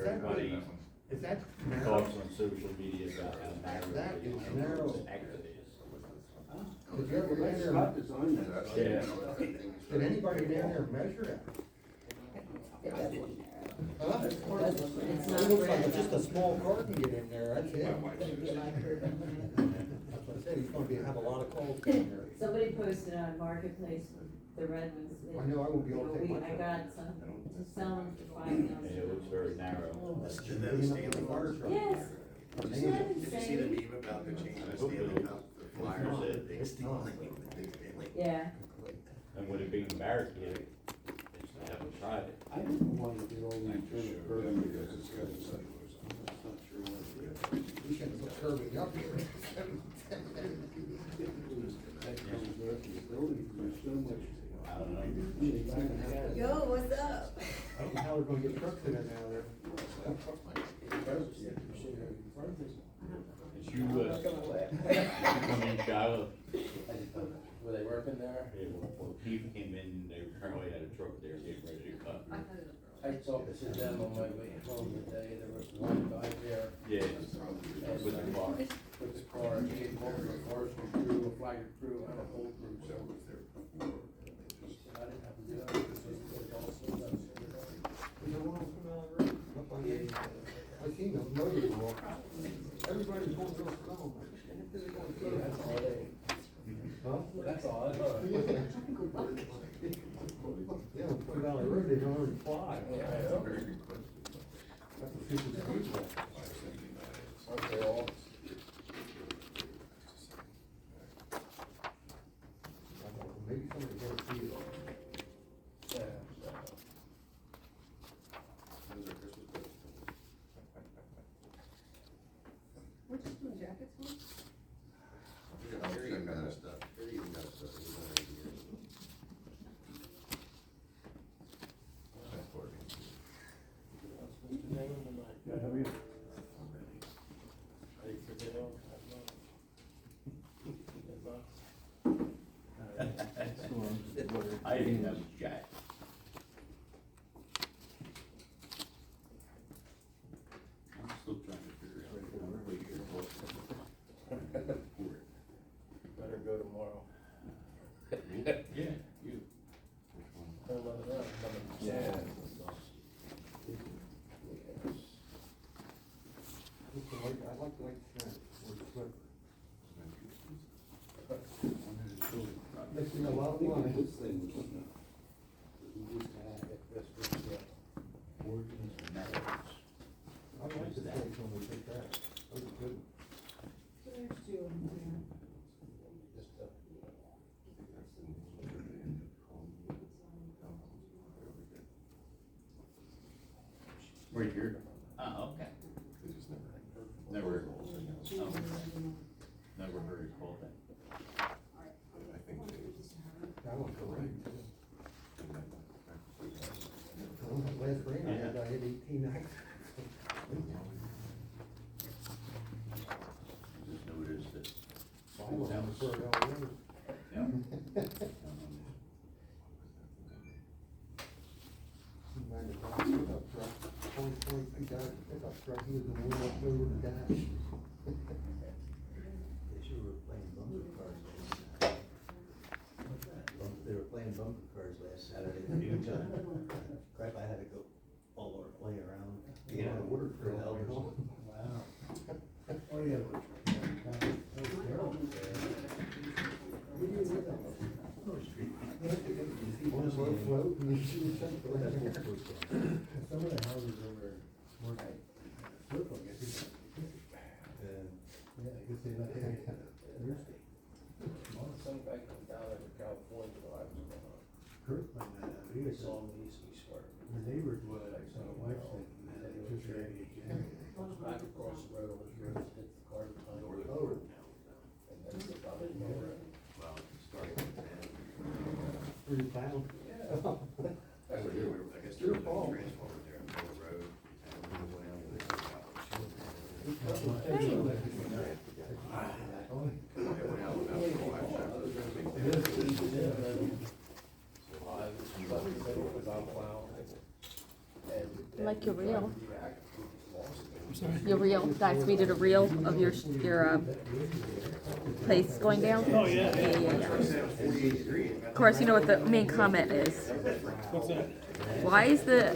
everybody Is that narrow? talks on social media about how narrow That the is narrow. exit is. Did you ever measure? Scott designed that. Yeah. Did anybody down there measure it? Huh? It's It not looks like red. just a small car can get in there, that's it. Gonna be like her. That's what I said, he's gonna have a lot of calls down there. Somebody posted on Marketplace, the red ones. I know I won't be able to take my I truck. got some, to sell them for Yeah, it looks $5,000. very narrow. And then the Stanley Cup. Yes. Did Isn't that you see the insane? meme about the changing the Stanley Cup, the flyers, the big Stanley, the big Stanley? Yeah. And with it being barricaded, they just haven't tried it. I didn't want to get all these Sure. burned. Because it's got the cellulose on it. I'm not sure what it is. We shouldn't put curbing up here. That comes with the building, there's so much. I don't know. Yo, what's up? I don't know how we're gonna get trucks in there now there. Did you, come in, Shiloh? Were they working there? Yeah, well, Keith came in, they apparently had a truck there getting ready to cut. I talked to them on my way home today, there was one guy there. Yeah, And with the car. with the car, he had multiple cars from crew, a flagger crew, and a whole crew, so. He said, I didn't have to do it, because it also does. Is there one on Plymouth Road? Up on the, I seen those motors walk. Everybody's going to a snow. That's all they, Huh? that's all I know. Yeah, on Plymouth Valley Road, they don't already fly. Yeah, I know. That's a super speed walk. Okay, all. Maybe somebody got a feel. Yeah, Those are Christmas presents. We're just doing jackets, huh? Here you got stuff, here you got stuff. It was already here. That's for me. Yeah, have you? I didn't know it was Jack. I'm still trying to figure out what you're supposed to. better go tomorrow. Yeah, you. Yeah. I like the white shirt or the slipper. Makes me a lot of money. This thing was, we used to have it, this was, Origins and methods. I like the place when we take that. That was good. There's two of them here. just, Right here. Oh, okay. Never, oh, never heard it called that. I think they. That one's great too. Last rain I had, I had 18 accidents. Just noticed that. Five of them were burned all over. Yeah. He ran a black pickup truck, 20 feet out of the pickup truck, he was in the wheel up over the dash. They were playing bumper cars they were playing bumper cars last Saturday. Crap, I had to go all over, play around. Yeah, the water trail. Wow. oh, yeah. One slow float and you shoot something. Some of the houses over more like, look like it. Yeah, I guess they let that Thursday. some guy come down over California, I was going on. Kurt went that out, he He was saw on, me, he swear. the neighbors was, like, my wife said, man, it was just ready again. Back across the road, I was going to hit the car behind me. Oh. And then the other mower. Well, starting with that. 3 pounds. Yeah. I would do, I guess there was a transformer there on the road. And we went out and they took out. They went out about 4 hours after the big I was stuck in the middle because I'm plowing. And Like you're real. Your reel, guys, we did a reel of your, place going down? Oh, yeah. Of course, you know what the main comment is. What's that? Why is the,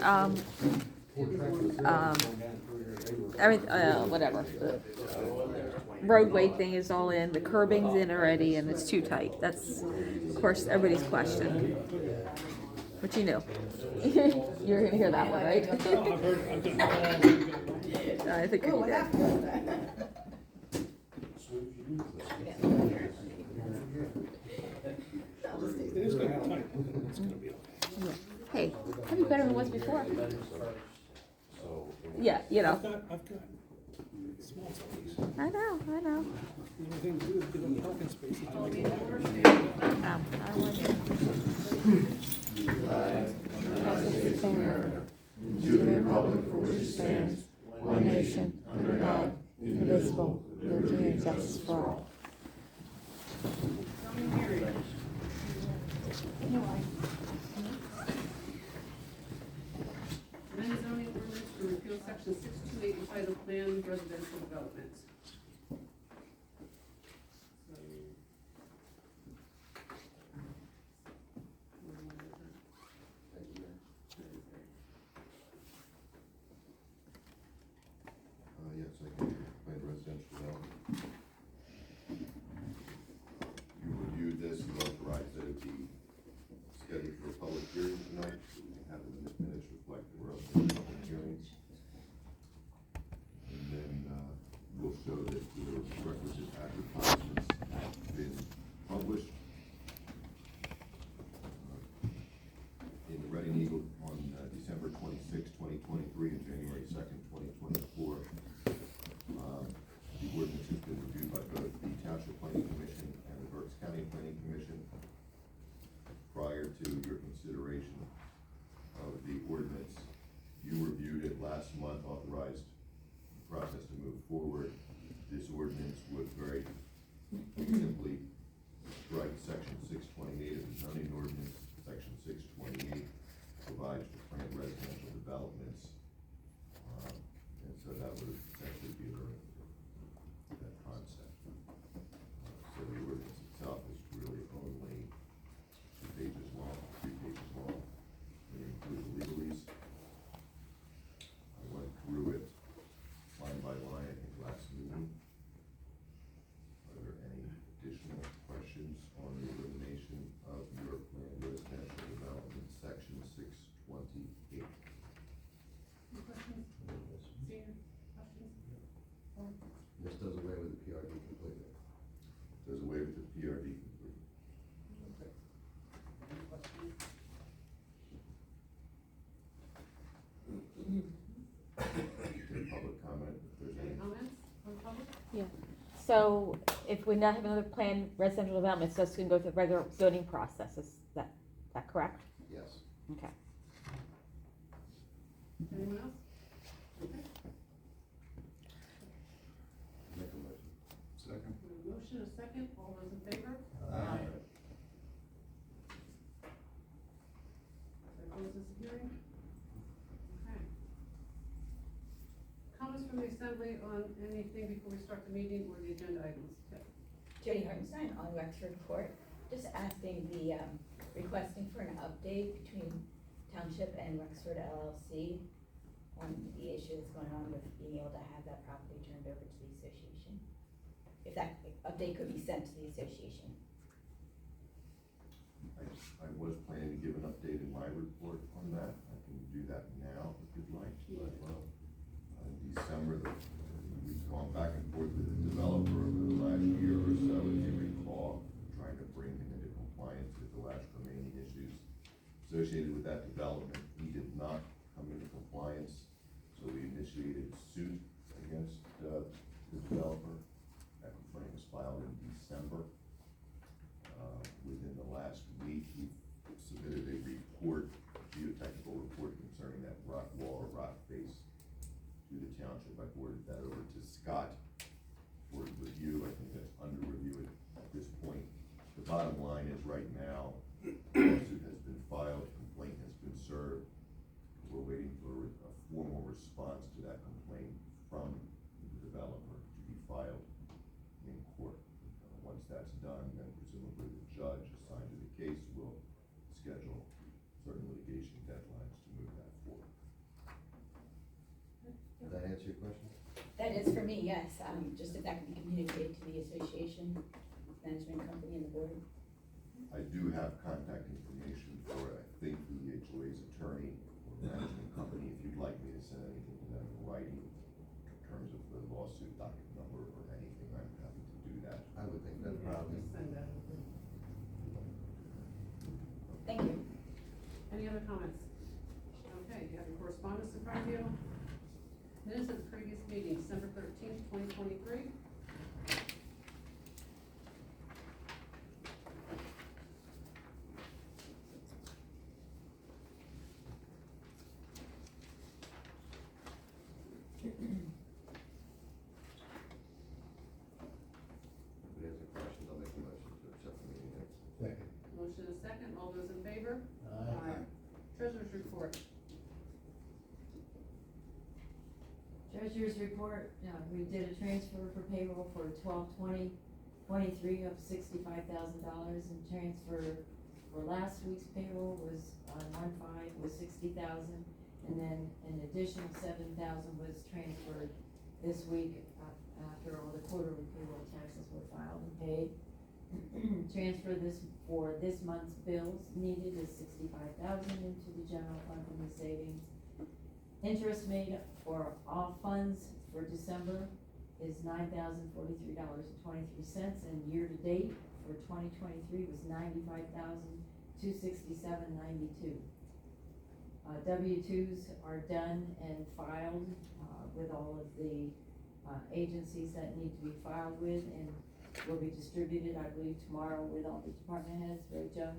whatever, the roadway thing is all in, the curbing's in already, and it's too tight. That's, of course, everybody's question. But you knew. You're gonna hear that one, right? I've heard, I think you did. it is gonna be tight. It's gonna be okay. Hey, that'd be better than it was before. Yeah, you know. I've got small space. I know. The only thing to do is get a parking space. I want To the republic for which it stands, one nation, under God, indivisible, liberty and justice for all. Amendment zoning ordinance to repeal section 628 entitled Planned Residential Development. Yes, I can explain residential development. You reviewed this, you authorized that it be scheduled for a public hearing tonight, so we can have the minutes reflect the we're open to public hearings. And then, we'll show that the requisite advertisements have been published. In the Reading Eagle on December 26, 2023, and January 2nd, 2024. The ordinance has been reviewed by both the Township Planning Commission and the Berks County Planning Commission. Prior to your consideration of the ordinance, you reviewed it last month, authorized the process to move forward. This ordinance would very simply strike section 628 of the zoning ordinance. Section 628 provides for planned residential developments, and so that would essentially be that concept. So the ordinance itself is really only 2 pages long, 3 pages long. We include the legalese. I went through it line by line, I think, last meeting. Are there any additional questions on the elimination of your planned residential development, section 628? Any questions? Senior, questions? This does away with the PRD completely. Does away with the PRD completely. Any questions? Public comment, if there's Any any. comments from the public? Yeah. So if we not have another planned residential development, so it's gonna go through the regular zoning process, is that correct? Yes. Okay. Anyone else? Okay. Make a motion. Second. We have a motion, a second, all those in favor? Aye. So close this hearing. Okay. Comments from the assembly on anything before we start the meeting or the agenda items? Yep. Jenny Hartenstein on Wexford Court, just asking requesting for an update between Township and Wexford LLC on the issue that's going on with being able to have that property turned over to the association. If that update could be sent to the association. I was planning to give an update in my report on that. I can do that now if you'd like. But, in December, we've gone back and forth with the developer over the last year or so, as you recall, trying to bring him into compliance with the last remaining issues associated with that development. He did not come into compliance, so we initiated suit against the developer. That complaint was filed in December. Within the last week, he submitted a report, geotechnical report concerning that rock wall or rock face to the township. I forwarded that over to Scott for review. I think that's under review at this point. The bottom line is right now, lawsuit has been filed, complaint has been served. We're waiting for a formal response to that complaint from the developer to be filed in court. Once that's done, then presumably the judge assigned to the case will schedule certain litigation deadlines to move that forward. Does that answer your question? That is for me, yes, just if that can be communicated to the association, management company and the board. I do have contact information for, I think, the HOA's attorney or management company, if you'd like me to send anything to them in writing in terms of the lawsuit docket number or anything, I'm happy to do that. I would think that probably. Send that over. Thank you. Any other comments? Okay, you have your correspondence in front of you. Minutes of the previous meeting, December 13th, 2023. If anybody has any questions, I'll make a motion to accept the meeting minutes. Second. Motion is second, all those in favor? Aye. Treasurer's report. Treasurer's report, we did a transfer for payroll for 12/20/23 of $65,000, and transfer for last week's payroll was, 1/5 was 60,000, and then an additional 7,000 was transferred this week, after all the quarterly payroll taxes were filed and paid. Transfer this, for this month's bills needed is 65,000 into the general fund from the savings. Interest made for all funds for December is $9,043.23, and year-to-date for 2023 was $95,267.92. W-2s are done and filed, with all of the, agencies that need to be filed with, and will be distributed, I believe, tomorrow with all the department heads, right, Joe?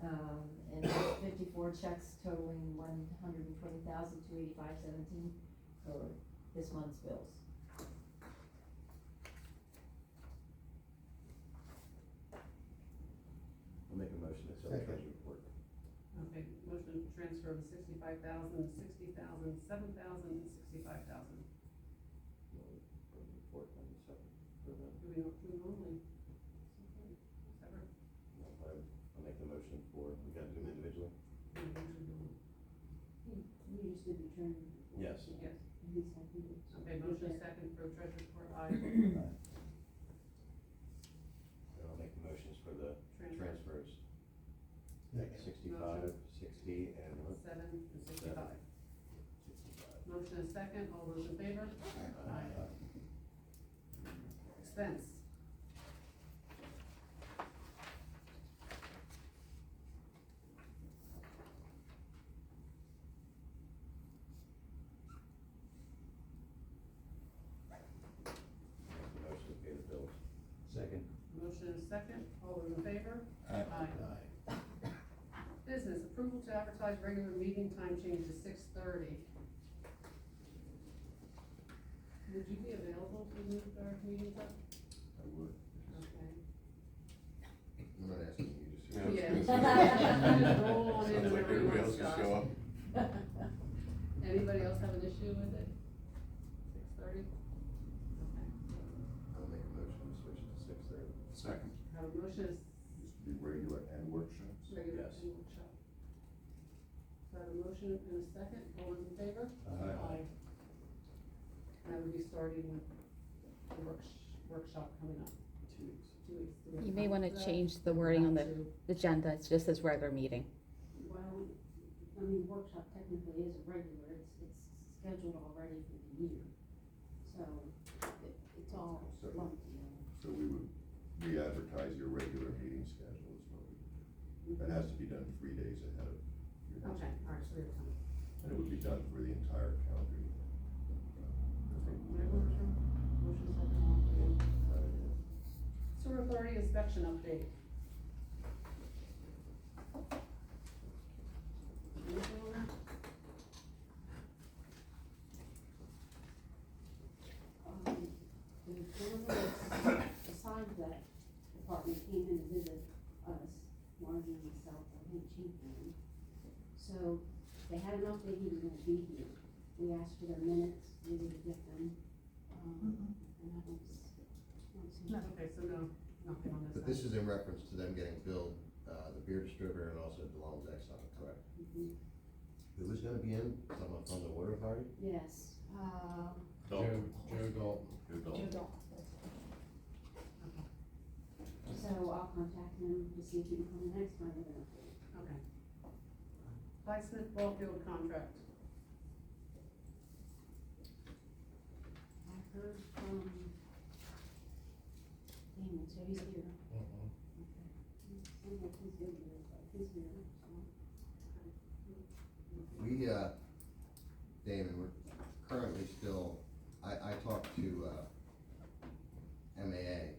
And 54 checks totaling $120,285.17 for this month's bills. I'll make a motion to accept the treasurer's report. Okay, motion to transfer of 65,000, 60,000, 7,000, and 65,000. Report on the second. For the- Do we normally? Okay, separate. No, I'll make the motion for, we gotta do them individually? You just did the training. Yes. Yes. He's happy to. Okay, motion is second for treasurer's report, aye. And I'll make the motions for the transfers. Second. 65, 60, and what? 7 and 65. 65. Motion is second, all those in favor? Aye. Expense. Make the motion to pay the bills. Second. Motion is second, all those in favor? Aye. Aye. Business, approval to advertise regular meeting time change to 6:30. Would you be available to move our meetings up? I would. Okay. I'm not asking you to say. Yeah. Just roll on in Sounds like whenever you everybody want, else can Scott. show up. Anybody else have an issue with it? 6:30? Okay. I'll make a motion to switch to 6:30. Second. Have a motion is Used to be regular and workshops. regular Yes. and workshop. So I have a motion and a second, all those in favor? Aye. And I would be starting with the workshop coming up, 2 weeks. 2 weeks. Do we have You may time wanna for that? change the wording on the To- agenda, it just says regular meeting. Well, I mean, workshop technically is a regular, it's scheduled already for the year, so it's all So- lumped together. So we would re-advertise your regular meeting schedule is what we would do. That has to be done 3 days ahead of your next. Okay, all right, so you're coming. And it would be done for the entire calendar year. Motion second, all in favor? Sewer authority inspection update. Anything on that? The deliverance, besides that department came in to visit us, Margie and myself, I think Chief came. So they had an update, he was gonna be here. We asked for their minutes, maybe to get them, and I don't see. Okay, so no, nothing on this. But this is in reference to them getting billed, the beer distributor and also DeLong's Exxon, correct? Mhm. Who was gonna be in? Someone from the water authority? Yes, Joe Dalton. so I'll contact him to see if he can come next time. Okay. Clyde Smith ball field contract. I heard from Damon, so he's here. Mhm. Sounds like he's good with it, but he's here, so. We, Damon, we're currently still, I talked to, MAA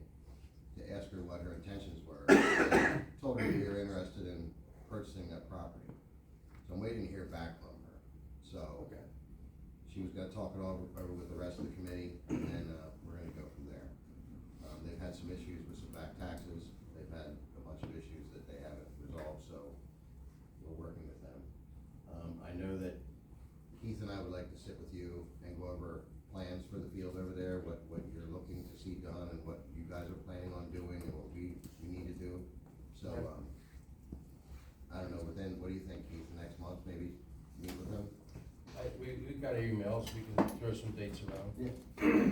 to ask her what her intentions were. Told her we were interested in purchasing that property. So I'm waiting to hear back from her. So, she was gonna talk it over with the rest of the committee, and then, we're gonna go from there. They've had some issues with some back taxes, they've had a bunch of issues that they haven't resolved, so we're working with them. I know that Keith and I would like to sit with you and go over plans for the field over there, what you're looking to see done, and what you guys are planning on doing, and what we need to do. So, I don't know, but then, what do you think, Keith, next month, maybe meet with them? We got emails, we can throw some dates around. Yeah.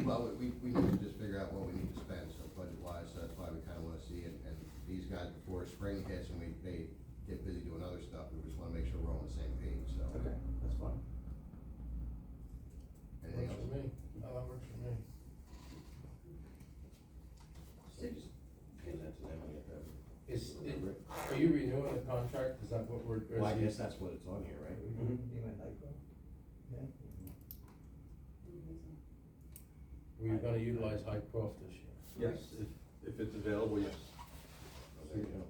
Well, we need to just figure out what we need to spend, so budget-wise, so that's why we kinda wanna see it, and these guys, before spring hits and they get busy doing other stuff, we just wanna make sure we're on the same page, so. Okay, that's fine. Anything Works else? for me. No, that works for me. Hand that to them and get that. Are you renewing the contract? Is that what we're? Well, I guess that's what it's on here, right? Were you gonna utilize Hycroft this year? Yes, if it's available, yes. There you go.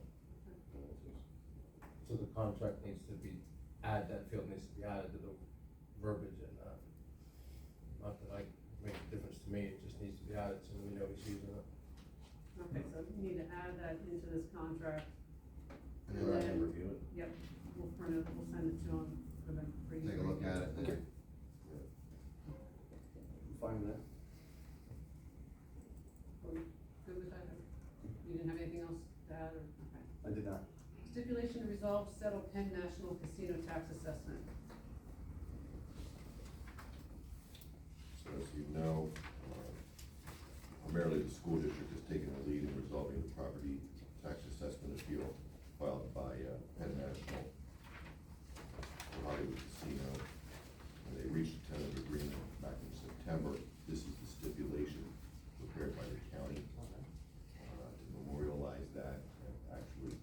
So the contract needs to be, that field needs to be added to the verbiage and, not that I, make a difference to me, it just needs to be added so we know he's using it. Okay, so you need to add that into this contract. And then let them review it. Yep, we'll print it, we'll send it to them for them. for you to Take a look review. at it, then. Fine with that? Are we good with that? You didn't have anything else to add, or, okay. I did not. Stipulation to resolve settle Penn National Casino tax assessment. So as you know, primarily the school district has taken the lead in resolving the property tax assessment appeal filed by Penn National for Hollywood Casino. And they reached a tentative agreement back in September. This is the stipulation prepared by the county to memorialize that and actually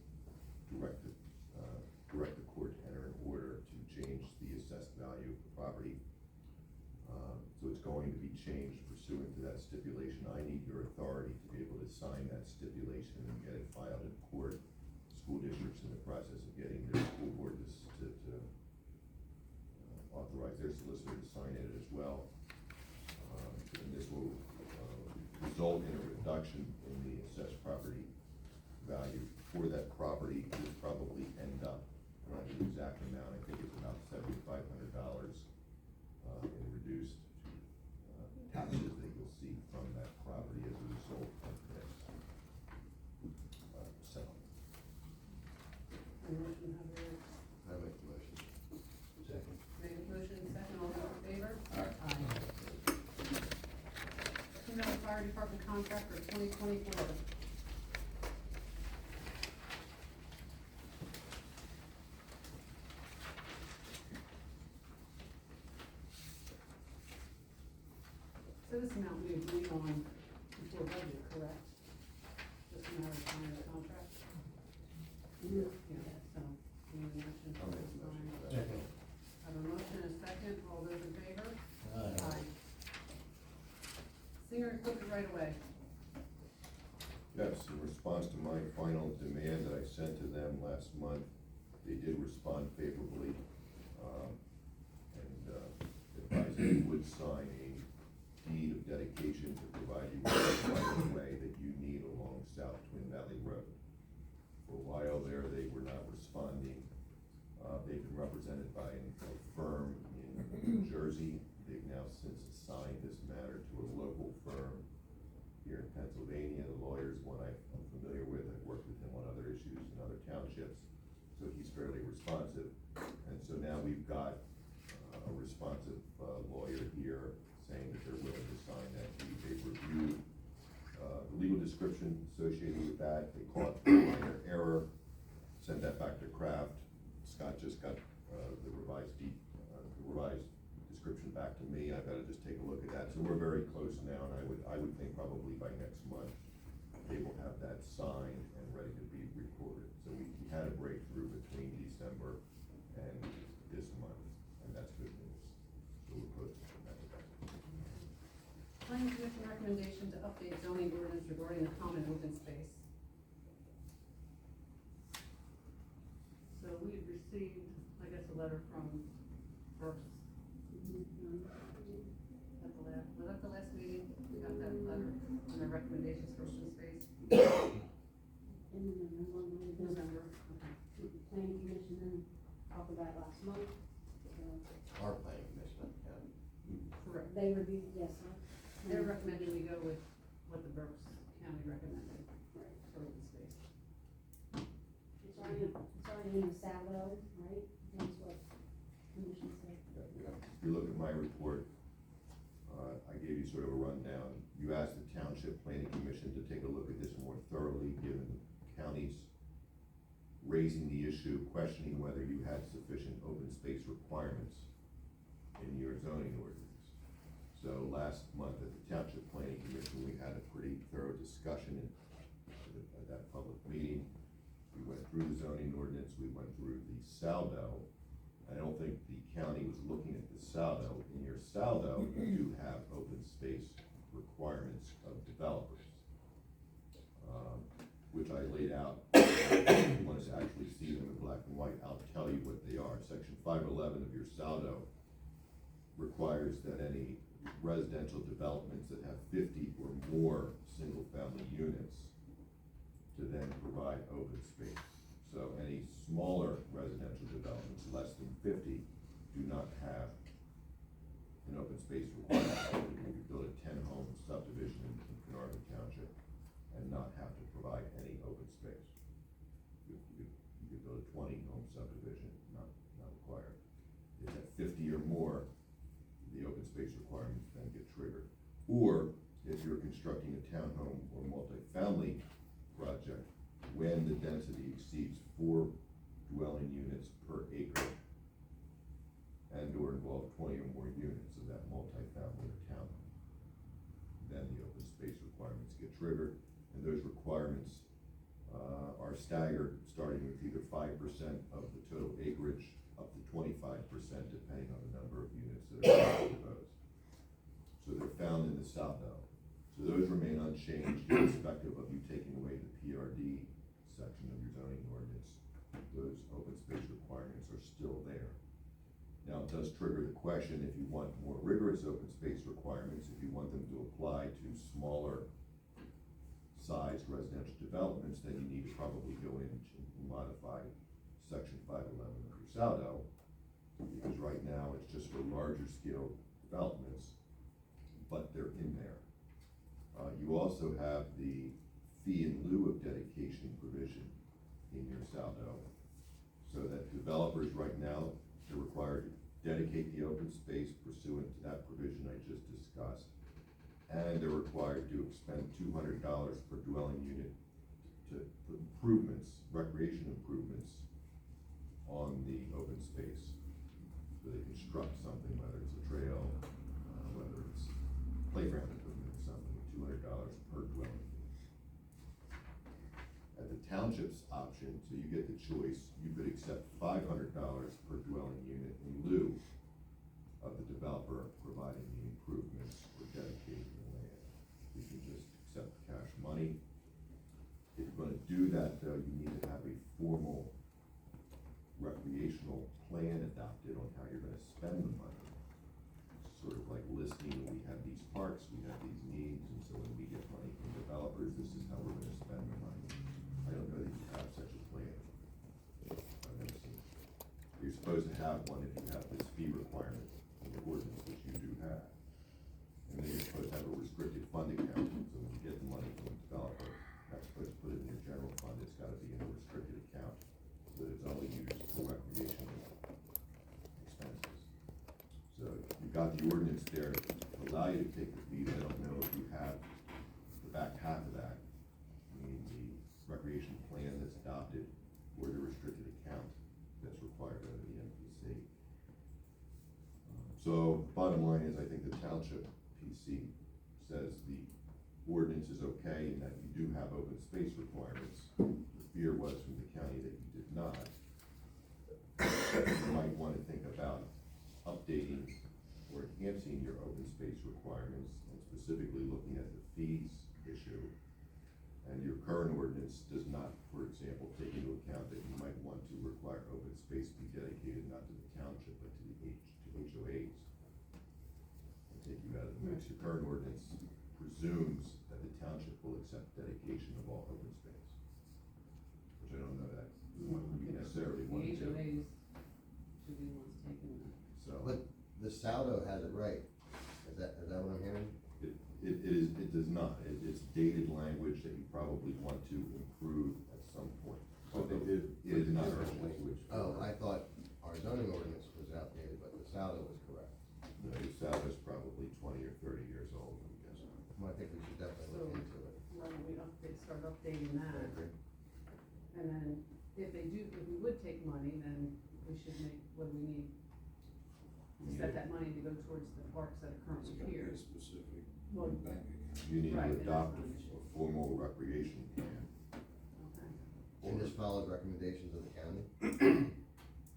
direct the court to enter an order to change the assessed value of the property. So it's going to be changed pursuant to that stipulation. I need your authority to be able to sign that stipulation and get it filed in court. School districts in the process of getting their school board to authorize their solicitor to sign it as well. And this will result in a reduction in the assessed property value for that property. It will probably end up, the exact amount, I think it's about $7,500 in reduced taxes that you'll see from that property as a result of this settlement. Motion, have a, I make the motion. Second. made a motion, second, all those in favor? Aye. Female Fire Department contract for 2024. So this amount we agreed on before budget, correct? Just a matter of signing the contract? Yeah, so, we need a motion I'll to make the motion. sign. Second. Have a motion and a second, all those in favor? Aye. Singer equipment right away. Yes, in response to my final demand that I sent to them last month, they did respond favorably, and advised they would sign a deed of dedication to provide you with the right of way that you need along South Twin Valley Road. For a while there, they were not responding. They've been represented by a firm in New Jersey. They've now since assigned matter to a local firm here in Pennsylvania. The lawyer's one I'm familiar with. I've worked with him on other issues in other townships, so he's fairly responsive. And so now we've got a responsive lawyer here saying that they're willing to sign that deed. They've reviewed the legal description associated with that. They caught a minor error, sent that back to Kraft. Scott just got the revised description back to me. I've gotta just take a look at that. So we're very close now, and I would think probably by next month, they will have that signed and ready to be recorded. So we had a breakthrough between December and this month, and that's good news. So we're close to that. Planning Commission recommendation to update zoning ordinance regarding the common open space. So we had received, I guess, a letter from Brooks. Was that the last meeting? We got that letter on the recommendations for open space? In November, okay. The planning commission then talked about it last month, so Our planning commission, yeah. Correct. they reviewed, yes, sir. They're recommending we go with what the Berks County recommended Right. for open space. It's already in the salvo, right? That's what commission said. If you look at my report, I gave you sort of a rundown. You asked the Township Planning Commission to take a look at this more thoroughly, given counties raising the issue, questioning whether you had sufficient open space requirements in your zoning ordinance. So last month at the Township Planning Commission, we had a pretty thorough discussion at that public meeting. We went through the zoning ordinance, we went through the saldo. I don't think the county was looking at the saldo. In your saldo, you do have open space requirements of developers, which I laid out. If you want us to actually see them in black and white, I'll tell you what they are. Section 511 of your saldo requires that any residential developments that have 50 or more single-family units to then provide open space. So any smaller residential developments, less than 50, do not have an open space requirement. You can build a 10-home subdivision in Carnarvon Township and not have to provide any open space. You could build a 20-home subdivision, not required. If at 50 or more, the open space requirements then get triggered. Or if you're constructing a townhome or multifamily project, when the density exceeds 4 dwelling units per acre and or involve 20 or more units of that multifamily or townhome, then the open space requirements get triggered. And those requirements are staggered, starting with either 5% of the total acreage up to 25%, depending on the number of units that are proposed. So they're found in the saldo. So those remain unchanged, irrespective of you taking away the PRD section of your zoning ordinance. Those open space requirements are still there. Now, it does trigger the question, if you want more rigorous open space requirements, if you want them to apply to smaller sized residential developments, then you need to probably go in and modify section 511 of your saldo, because right now it's just for larger scale developments, but they're in there. You also have the fee in lieu of dedication provision in your saldo, so that developers right now, they're required to dedicate the open space pursuant to that provision I just discussed, and they're required to expend $200 per dwelling unit to put improvements, recreation improvements, on the open space. So they construct something, whether it's a trail, whether it's playground equipment or something, $200 per dwelling unit. At the township's option, so you get the choice, you could accept $500 per dwelling unit in lieu of the developer providing the improvements or dedicating the land. You can just accept cash money. If you're gonna do that though, you need to have a formal recreational plan adopted on how you're gonna spend the money. It's sort of like listing, we have these parks, we have these needs, and so when we get money from developers, this is how we're gonna spend the money. I don't know that you have such a plan. I've never seen it. You're supposed to have one if you have this fee requirement in the ordinance, which you do have. And then you're supposed got the ordinance there to allow you to take the fees, I don't know if you have the back half of that. I mean, the recreation plan that's adopted or the restricted account that's required under the MPC. So bottom line is, I think the township PC says the ordinance is okay and that you do have open space requirements. The fear was from the county that you did not. You might wanna think about updating or enhancing your open space requirements and specifically looking at the fees issue. And your current ordinance does not, for example, take into account that you might want to require open space be dedicated not to the township, but to the HOAs. And take you out of the mix. Your current ordinance presumes that the township will accept dedication of all open space, which I don't know that we necessarily want to do. The HOAs should be the ones taking that. So, But the Saldo has it right. Is that what I'm hearing? it does not. It's dated language that you probably want to improve at some point. But they did. It is not different urgent. language. Oh, I thought our zoning ordinance was outdated, but the Saldo was correct. You know, your salad is probably 20 or 30 years old, I'm guessing. Well, I think we should definitely look into it. Why don't we start updating I that? agree. And then if we would take money, then we should make, what do we need? Set that money to go towards the parks that are currently here. Specific Well, bank account. You need Right, to and adopt that's not an issue. a formal recreation plan. Okay. And this follows recommendations of the county?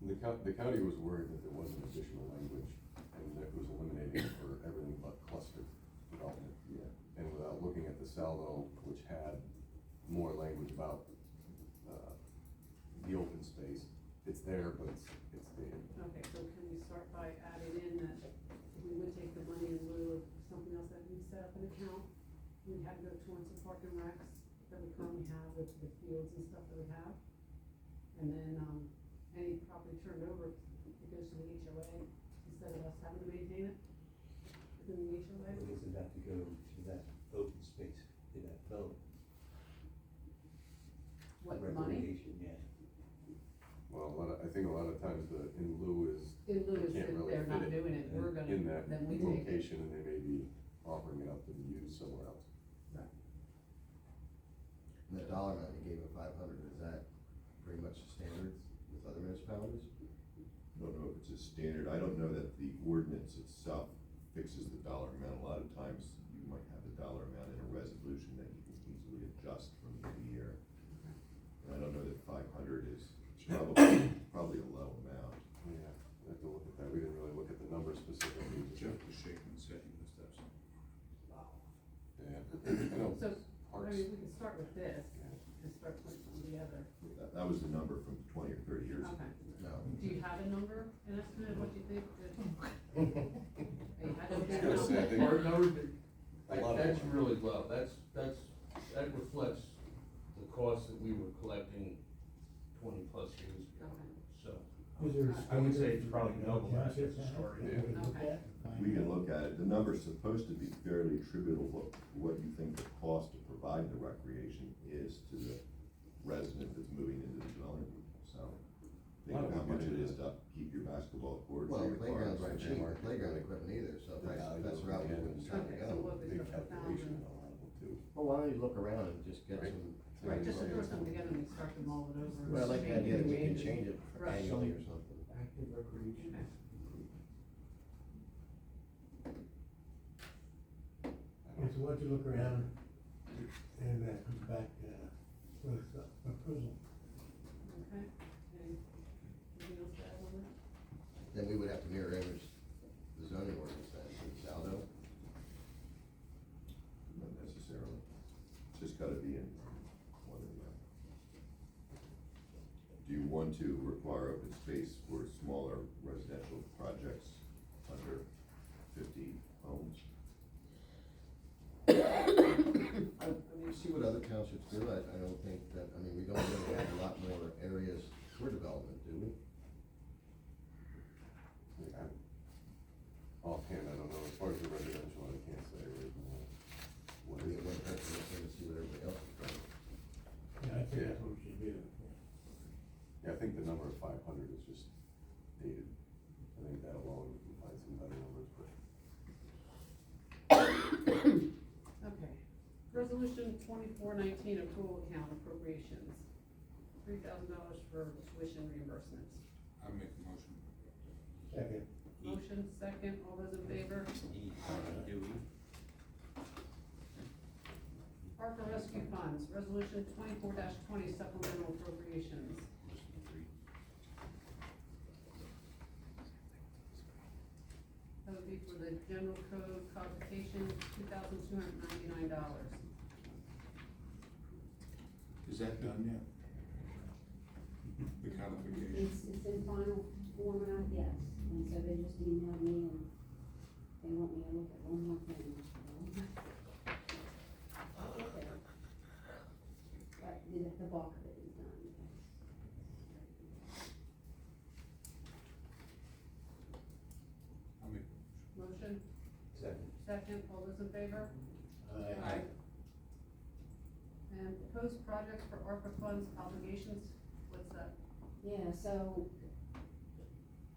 The county was worried that there wasn't additional language and that it was eliminating for everything but cluster development. Yeah. And without looking at the Saldo, which had more language about, the open space, it's there, but it's dated. Okay, so can we start by adding in that we would take the money in lieu of something else that we set up an account? We'd have to go towards the park and recs that we currently have with the fields and stuff that we have. And then, any property turned over, it goes to the HOA instead of us having to maintain it within the HOA. Doesn't have to go to that open space, to that vote. What, money? Recreation, yeah. Well, I think a lot of times the in lieu is, In lieu you is can't if really they're not fit it doing it, we're gonna, in that then we take it. location and they may be offering it up to be used somewhere else. And the dollar amount you gave of 500, is that pretty much the standard with other municipalities? I don't know if it's a standard. I don't know that the ordinance itself fixes the dollar amount. A lot of times you might have the dollar amount in a resolution that you can easily adjust from year to year. And I don't know that 500 is probably a low amount. Yeah, I have to look at that. We didn't really look at the number specifically. Jeff was shaking his head, he must have some. Yeah, I know. So, I Parks. mean, we can start with this and start putting them together. That was the number from 20 or 30 years ago. Okay. No. Do you have a number, an estimate of what you think that? You had to I was figure gonna out say, I that- think- Our numbers, A lot of that's them. really low, that reflects the cost that we were collecting 20+ years ago, so. I would say it's probably double that as a story. Okay. We can look at it. The number's supposed to be fairly attributable to what you think the cost of providing the recreation is to the resident that's moving into the dwelling. So think of how much it is to keep your basketball courts. Well, your playgrounds parks. aren't cheap, playground equipment either, so if that's the route we wouldn't start to Okay, so go. what if we Big start with calculation 1,000? on a lot of them too. Well, why don't you look around and just get Right. some. Right, just to throw something together and we start to mull it over. Well, I like the idea that we can change it Right. annually or something. Active recreation. Okay. And so once you look around, and that comes back, with approval. Okay, anything else to add on that? Then we would have to mirror image the zoning ordinance then, to the Saldo. Not necessarily. It's just gotta be in one of them. Do you want to require open space for smaller residential projects under 50 homes? I mean, see what other townships do, I don't think that, I mean, we don't really have a lot more areas for development, do we? Yeah, offhand, I don't know, as far as the residential, I can't say right now. What I mean, is one it? person looking to see what everybody else is doing. Yeah, I think that's what we should do. Yeah, I think the number of 500 is just dated. I think that alone, we can find some better numbers, but 2419 accrual account appropriations, $3,000 for tuition reimbursements. I make the motion. Second. Motion, second, all those in favor? ARPA rescue funds, resolution 24-20 supplemental appropriations. That would be for the general code codification, $2,299. Is that done yet? The codification? It's in final format, yes, and so they just emailed me and they want me to look at one more thing. But the bulk of it is done, yes. I make. Motion, Second. second, all those in favor? Aye. And proposed projects for ARPA funds obligations, what's that? Yeah, so,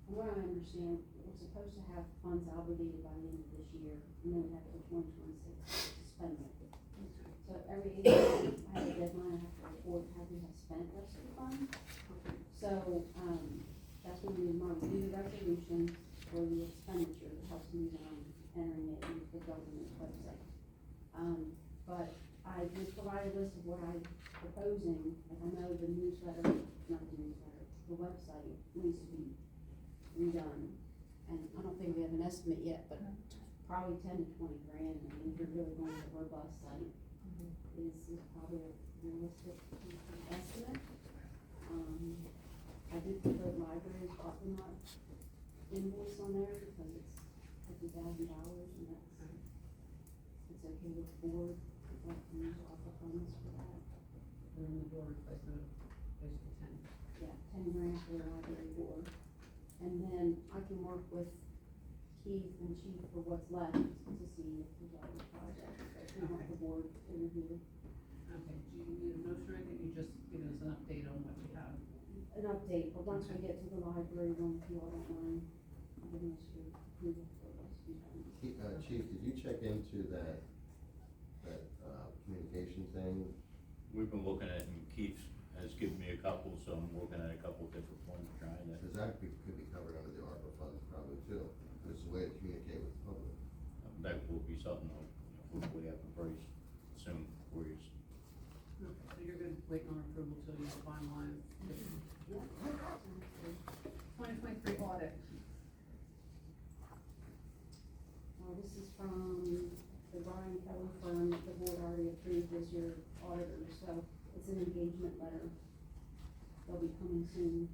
from what I understand, we're supposed to have funds obligated by the end of this year, and then we have till 2026 to spend it. So every agency, I have a deadline, I have to report how we have spent rest of the fund. So, that's when we review the resolution for the expenditure, that helps me, entering it into the government website. But I did provide a list of what I'm proposing, like I know the newsletter, not the newsletter, the website needs to be redone. And I don't think we have an estimate yet, but probably 10 to 20 grand, I mean, if you're really going with a robust site, is probably a realistic estimate. I did put the library's parking lot invoice on there because it's $50,000 and it's okay with the board, if I can use ARPA funds for that. And then the door replacement of basically 10. Yeah, 10 grand for the library board. And then I can work with Keith and Chief for what's left to see if there's other projects that we want the board to review. Okay, do you need a motion or anything, you just give us an update on what you have? An update, but once we get to the library one, if you all don't mind, giving us your approval for those few things. Chief, did you check into that communication thing? We've been looking at it, and Keith has given me a couple, so I'm looking at a couple different ones, trying to. Because that could be covered under the ARPA funds probably too, because it's a way to communicate with the public. That will be something I'll hopefully have a price soon for you. Okay, so you're good waiting on approval till you finalize? Yeah. 2023 audit. Well, this is from the Brian Kelly firm that the board already approved as your auditor, so it's an engagement letter. They'll be coming soon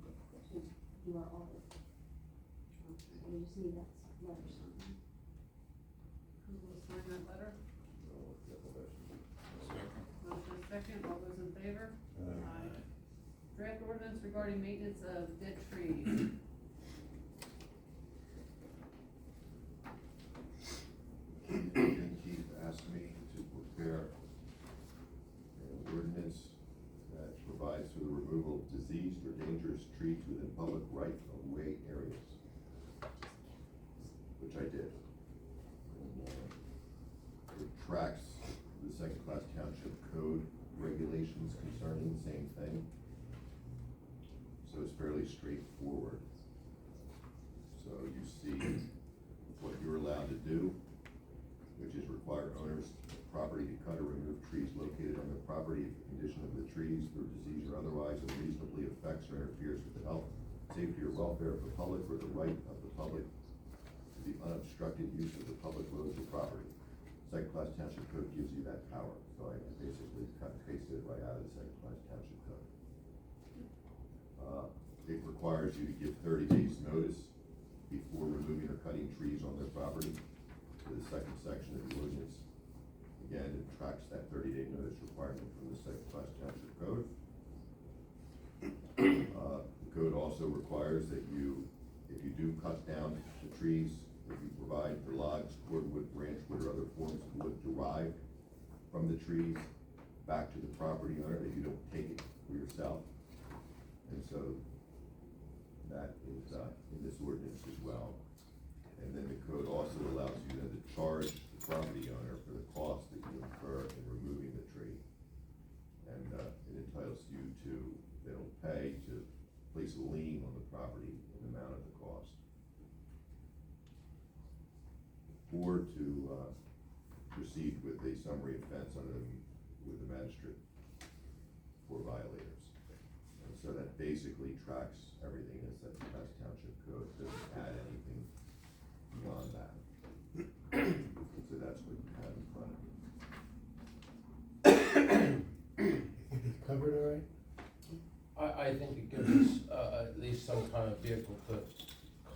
to do our audit. So we just need that letter signed. Who will sign that letter? Second. Motion second, all those in favor? Draft ordinance regarding maintenance of dead trees. And Keith asked me to prepare an ordinance that provides for the removal of diseased or dangerous trees within public right-of-way areas, which I did. And, it tracks the second-class township code regulations concerning the same thing. So it's fairly straightforward. So you see what you're allowed to do, which is require owners of property to cut or remove trees located on their property if the condition of the trees through disease or otherwise unreasonably affects or interferes with the health, safety, or welfare of the public, or the right of the public to the unobstructed use of the public roads or property. Second-class township code gives you that power, so I basically cut and pasted it right out of the second-class township code. It requires you to give 30 days notice before removing or cutting trees on their property. To the second section of the ordinance, again, it tracks that 30-day notice requirement from the second-class township code. The code also requires that you, if you do cut down the trees, if you provide for logs, cordwood, branchwood, or other forms of wood derived from the trees back to the property owner, that you don't take it for yourself. And so that is in this ordinance as well. And then the code also allows you then to charge the property owner for the cost that you incur in removing the tree. board to, proceed with a summary offense under with the magistrate for violators. And so that basically tracks everything that's set in the Mass Township Code, doesn't add anything beyond that. So that's what you have in front of you. You think it's covered all right? I think it gives us, at least some kind of vehicle to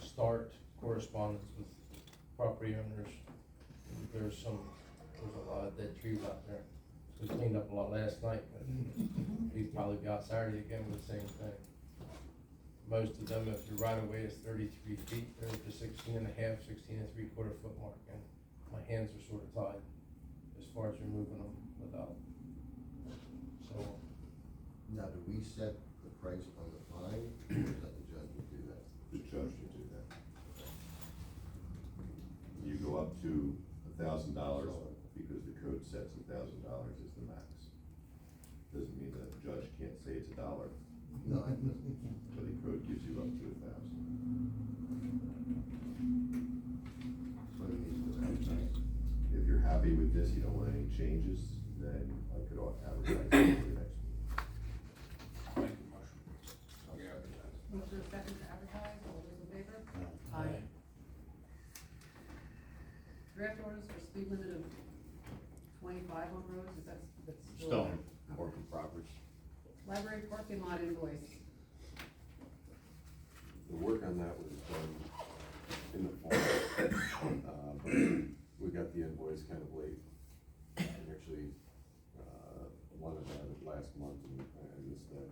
start correspondence with property owners. There's a lot of dead trees out there. We cleaned up a lot last night, but we'd probably be out Saturday again with the same thing. Most of them, if your right of way is 33 feet, they're at the 16 and a half, 16 and 3/4 foot mark, and my hands are sort of tied as far as removing them without. So, Now, do we set the price on the fine, or is that the judge would do that? The judge should do that. You go up to $1,000 because the code sets $1,000 as the max. Doesn't mean that the judge can't say it's $1. No, I, But the code gives you up to 1,000. so it needs to advertise. If you're happy with this, you don't want any changes, then I could advertise it for the next meeting. Make a motion. Okay, advertise. Motion is second to advertise, all those in favor? Aye. Draft orders for speed limit of 25 on roads, is that's still? Still there? in work in progress. Library parking lot invoice. The work on that was done in the fall. But we got the invoice kind of late. I actually, wanted to have it last month and I missed that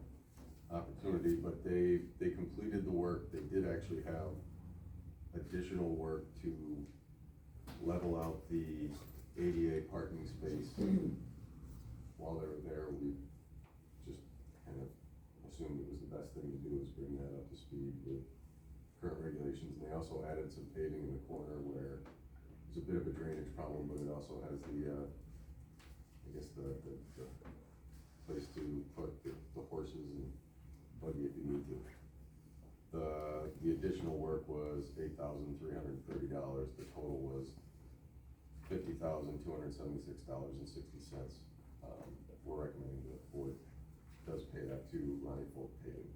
opportunity, but they completed the work. They did actually have additional work to level out the ADA parking space. While they were there, we just kind of assumed it was the best thing to do is bring that up to speed with current regulations. And they also added some paving in the corner where there's a bit of a drainage problem, but it also has the, I guess the place to put the horses and buggy if you need to. The additional work was $8,330. The total was $50,276.60. We're recommending that the board does pay that to Ronnie Folk Paving.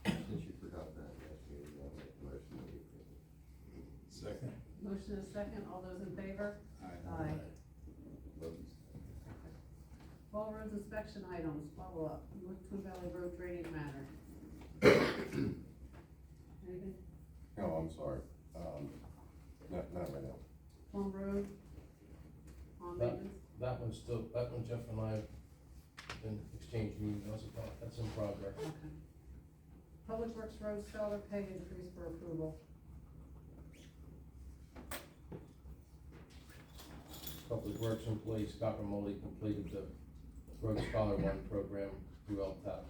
Since you forgot that, last meeting, I'll make a motion that we approve it. Second. Motion is second, all those in favor? Aye. All roads inspection items, follow up, North Twin Valley Road grading matter. Anything? No, I'm sorry. Not right now. Plum Road, on That- maintenance? that one Jeff and I have been exchanging emails about, that's in progress. Okay. Public Works Road stellar pay increase for approval. Public Works employee Scott Ramoli completed the Road Scholar One program through LTAP. $50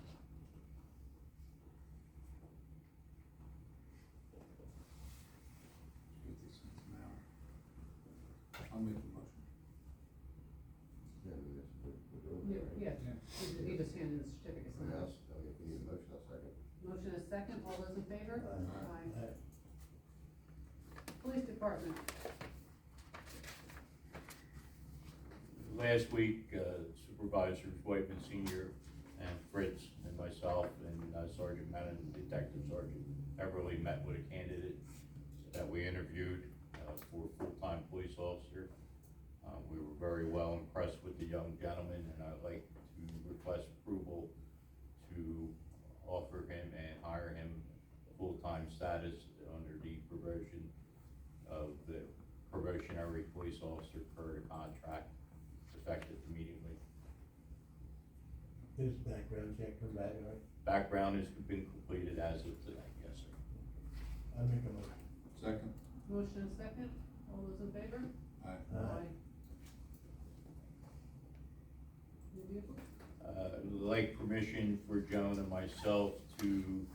an hour. I'll make the motion. Yeah, we just put it over Yeah, there. yeah, you just handed the certificates. Anything else? I mean, if we need a motion, I'll second. Motion is second, all those in favor? Aye. Police Department, Last week, Supervisors Whiteman Senior and Fritz and myself and Sergeant Menon and Detective Sergeant Everly met with a candidate that we interviewed for a full-time police officer. We were very well impressed with the young gentleman, and I'd like to request approval to offer him and hire him full-time status under the provision of the probationary police officer per the contract, effective immediately. His background check come back, all right? Background has been completed as of today, yes, sir. I make a motion. Second. motion is second, all those in favor? Aye. New vehicle? Like permission for Joan and myself to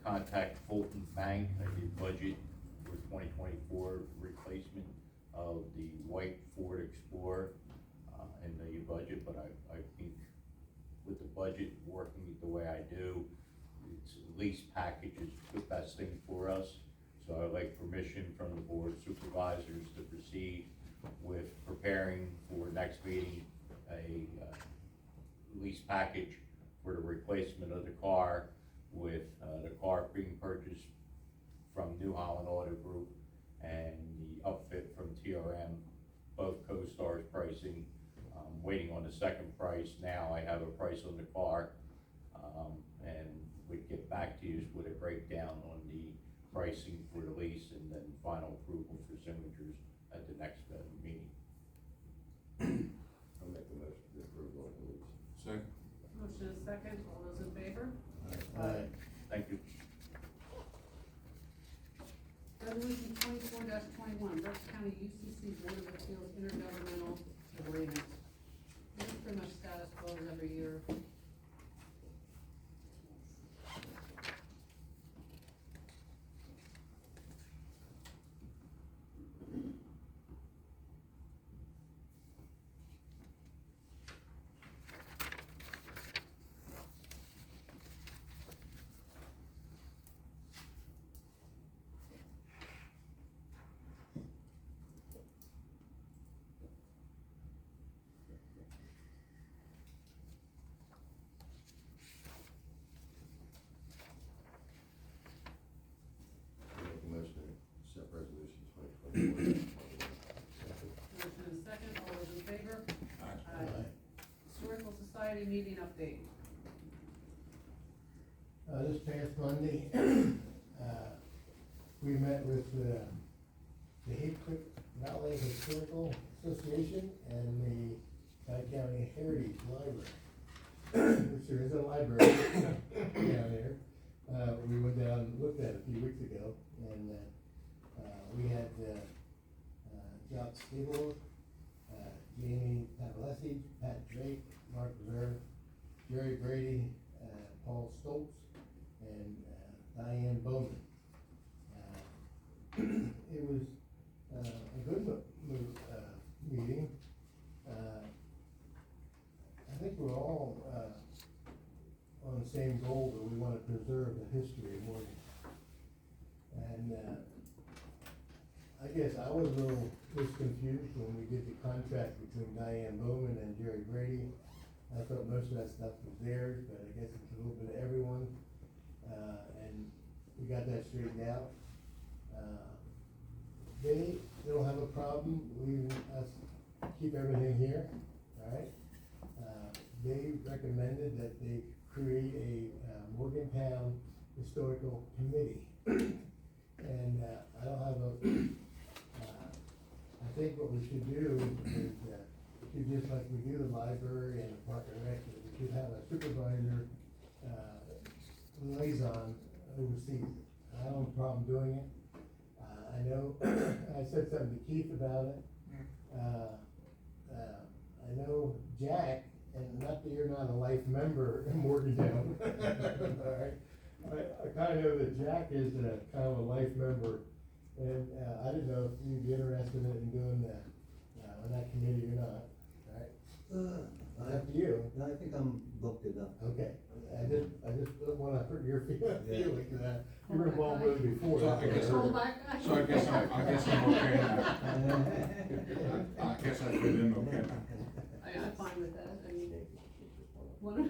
contact Fulton Bank. I did budget for 2024 replacement of the white Ford Explorer in the budget, but I think with the budget working the way I do, it's lease package is the best thing for us. So I'd like permission from the board of supervisors to proceed with preparing for next meeting a lease package for the replacement of the car, with the car being purchased from New Holland Auto Group and the upfit from TRM, both co-stars pricing. Waiting on the second price. Now I have a price on the car, and we'd get back to you with a breakdown on the pricing for the lease and then final approval for signatures at the next meeting. I'll make the motion to approve on the lease. Second. Motion is second, all those in favor? Alright, Thank you. Resolution 24-21, Berks County UCC Board of Appeals intergovernmental agreement. This is pretty much status quo as every year. I'll make the motion to accept resolution 2024. Motion is second, all those in favor? alright. Historical Society meeting update. This past Monday, we met with, the Haycliff Valley Historical Association and the Tri-County Heritage Library, which there is a library down there. We went down and looked at it a few weeks ago, and, we had, Jock Stable, Jamie Pavlesi, Pat Drake, Mark Reserve, Jerry Brady, Paul Stoltz, and Diane Bowman. It was a good meeting. I think we're all on the same goal, that we want to preserve the history of Morgan. And I guess I was a little confused when we did the contract between Diane Bowman and Jerry Brady. I thought most of that stuff was theirs, but I guess it's a little bit of everyone. And we got that straightened out. They don't have a problem leaving us keep everything here, alright? They recommended that they create a Morgantown Historical Committee. And I don't have a, I think what we should do is, just like we do the library and the park and rec, we should have a supervisor, liaison overseas it. I don't have a problem doing it. I know, I said something to Keith about it. I know Jack, and not that you're not a life member in Morgantown, alright? I kinda know that Jack is a kind of a life member, and, I didn't know if you'd be interested in doing that, on that committee or not, alright? It's up to you. No, I think I'm booked enough. Okay, I just don't wanna hurt your feelings, Yeah. you were involved with it before. So I guess- Hold back, guys. So I guess I'm okay now. I guess I fit in okay now. I'm fine with that, I mean, one of,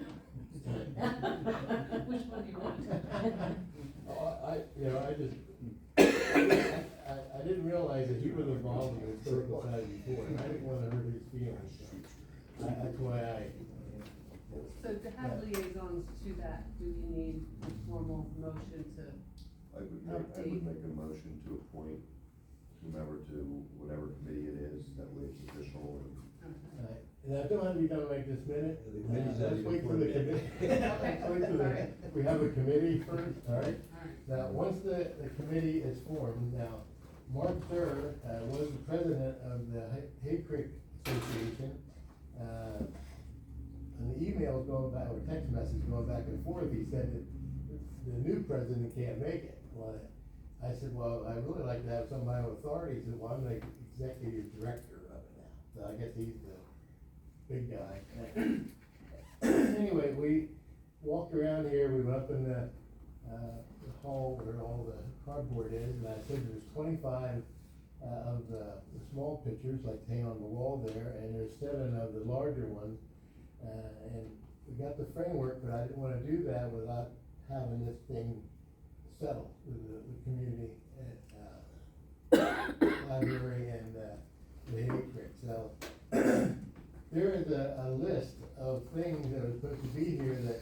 which one do you want? I didn't realize that he was involved in the historical side before, and I didn't wanna hurt his feelings, so that's why So to have liaisons to that, do we need a formal motion to, I would make a motion to appoint whomever to whatever committee it is, that way it's official and. Alright, and I don't have to be done like this minute. The committee's Let's already wait for before the me. committee. Okay, Let's wait for alright. we have a committee first, alright? alright, Now, once the committee is formed, now, Mark Sir, was the president of the Hay Creek Association. And the emails going back, or text message going back and forth, he said that the new president can't make it. Well, I said, well, I'd really like to have somebody with authority. He said, well, I'm the executive director of it now, so I guess he's the big guy. Anyway, we walked around here, we went up in the the hall where all the cardboard is, and I said there's 25 of the small pictures, like hang on the wall there, and there's 7 of the larger ones. And we got the framework, but I didn't wanna do that without having this thing settled with the community, library and, the Hague Creek. So, there is a list of things that are supposed to be here that,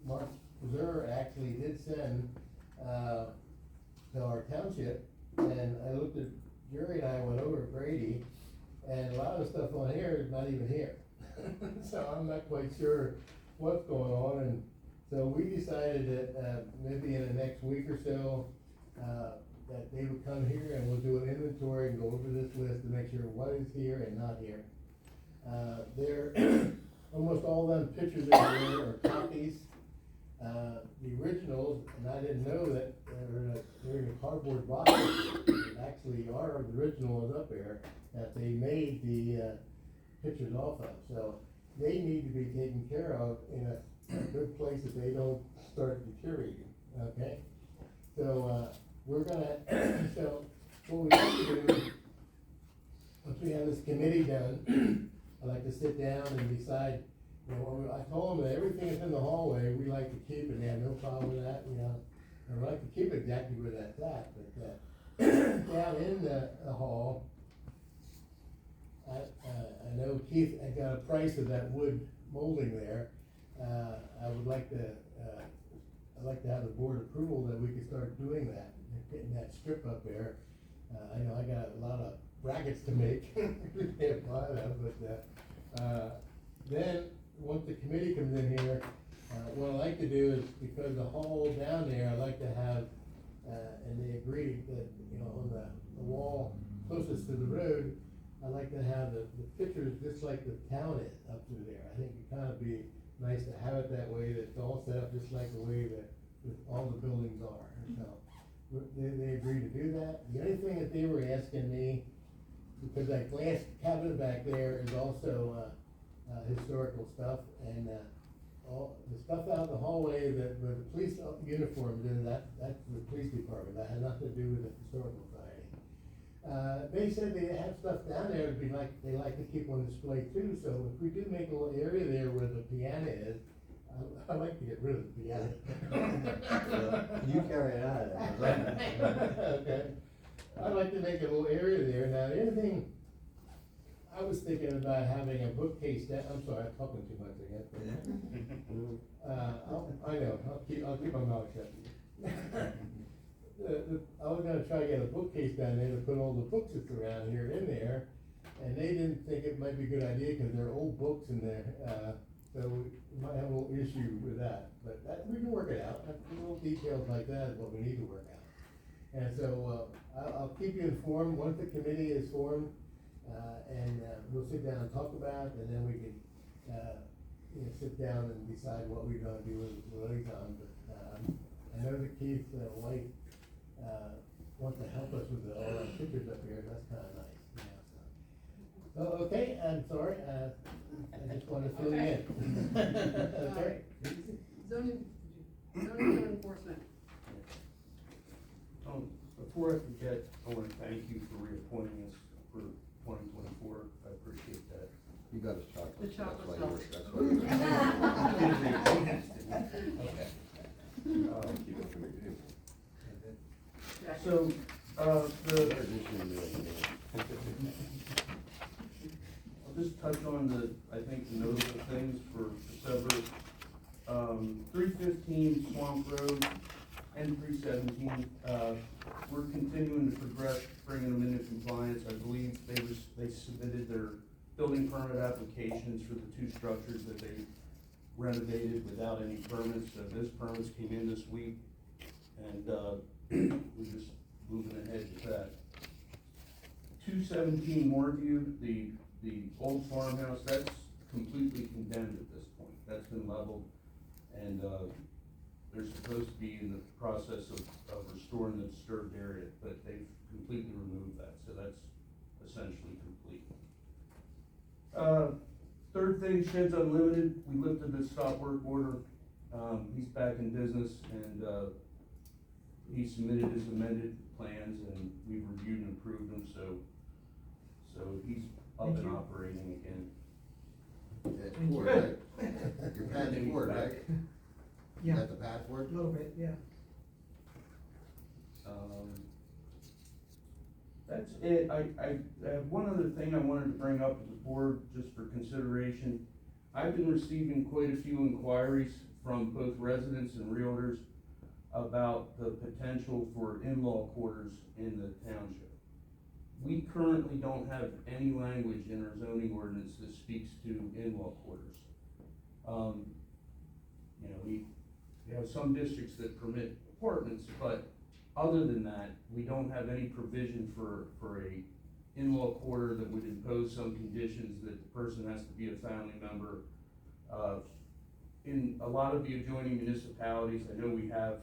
Mark Reserve actually did send, to our township. And I looked at, Jerry and I went over at Brady, and a lot of the stuff on here is not even here. So I'm not quite sure what's going on, and so we decided that, maybe in the next week or so, that they would come here and we'll do an inventory and go over this list to make sure what is here and not here. There, almost all them pictures in there are copies. The originals, and I didn't know that they're in a cardboard box. Actually, the original is up there that they made the pictures off of. So they need to be taken care of in a good place that they don't start deteriorating. Okay, so we're gonna. So what we like to do, once we have this committee done, I like to sit down and decide. You know, I told them that everything that's in the hallway, we like to keep, and they have no problem with that, you know. And we like to keep it exactly where that's at, but, down in the hall, I know Keith had got a price of that wood molding there. I would like to, I'd like to have the board approval that we could start doing that, getting that strip up there. I know I got a lot of brackets to make, we can't buy them, but, then, once the committee comes in here, what I like to do is, because the hall down there, I like to have, and they agreed that, you know, on the wall closest to the road, I like to have the pictures just like the town is up through there. I think it'd kind of be nice to have it that way, that it's all set up just like the way that all the buildings are. So, they agreed to do that. The only thing that they were asking me, because that glass cabinet back there is also, historical stuff, and, all the stuff out in the hallway that, where the police uniforms in, that's the police department, that had nothing to do with the historical society. They said they have stuff down there that they like to keep on display too, so if we do make a little area there where the piano is, I like to get rid of the piano. You carry it out. Okay, I'd like to make a little area there. Now, the other thing, I was thinking about having a bookcase down, I'm sorry, I'm talking too much, I guess. I know, I'll keep my mouth shut. I was gonna try to get a bookcase down there to put all the books that's around here in there, and they didn't think it might be a good idea, cause there are old books in there, so we might have a little issue with that, but we can work it out. Little details like that is what we need to work out. And so, I'll keep you informed, once the committee is formed, and we'll sit down and talk about it, and then we can, you know, sit down and decide what we're gonna do with liaison. But, I know that Keith White, wants to help us with all our pictures up here, that's kinda nice, you know, so. So, okay, I'm sorry, I just wanted to fill you in. Okay? Zoning enforcement. Before I forget, I wanna thank you for reappointing us for 2024, I appreciate that. You got his chocolate. The chocolate That's why you were. Okay. Keep it from the table. So, I'll just touch on I think the notable things for December. 315 Swamp Road and 317, we're continuing to progress, bringing them into compliance. I believe they submitted their building permit applications for the 2 structures that they renovated without any permits. Those permits came in this week, and we're just moving ahead with that. 217 Moorview, the old farmhouse, that's completely condemned at this point. That's been leveled, and they're supposed to be in the process of restoring the disturbed area, but they've completely removed that, so that's essentially complete. Third thing, Sheds Unlimited, we lifted the stop work order He's back in business and, he submitted his amended plans and we've reviewed and approved them, so he's up Thank and you. operating again. It's Ford, right? Your pad's Ford, right? You Yeah, got the pad Ford? a little bit, yeah. That's it. I have one other thing I wanted to bring up to the board, just for consideration. I've been receiving quite a few inquiries from both residents and realtors about the potential for in-law quarters in the township. We currently don't have any language in our zoning ordinance that speaks to in-law quarters. You know, we have some districts that permit apartments, but other than that, we don't have any provision for a in-law quarter that would impose some conditions that the person has to be a family member. In a lot of the adjoining municipalities, I know we have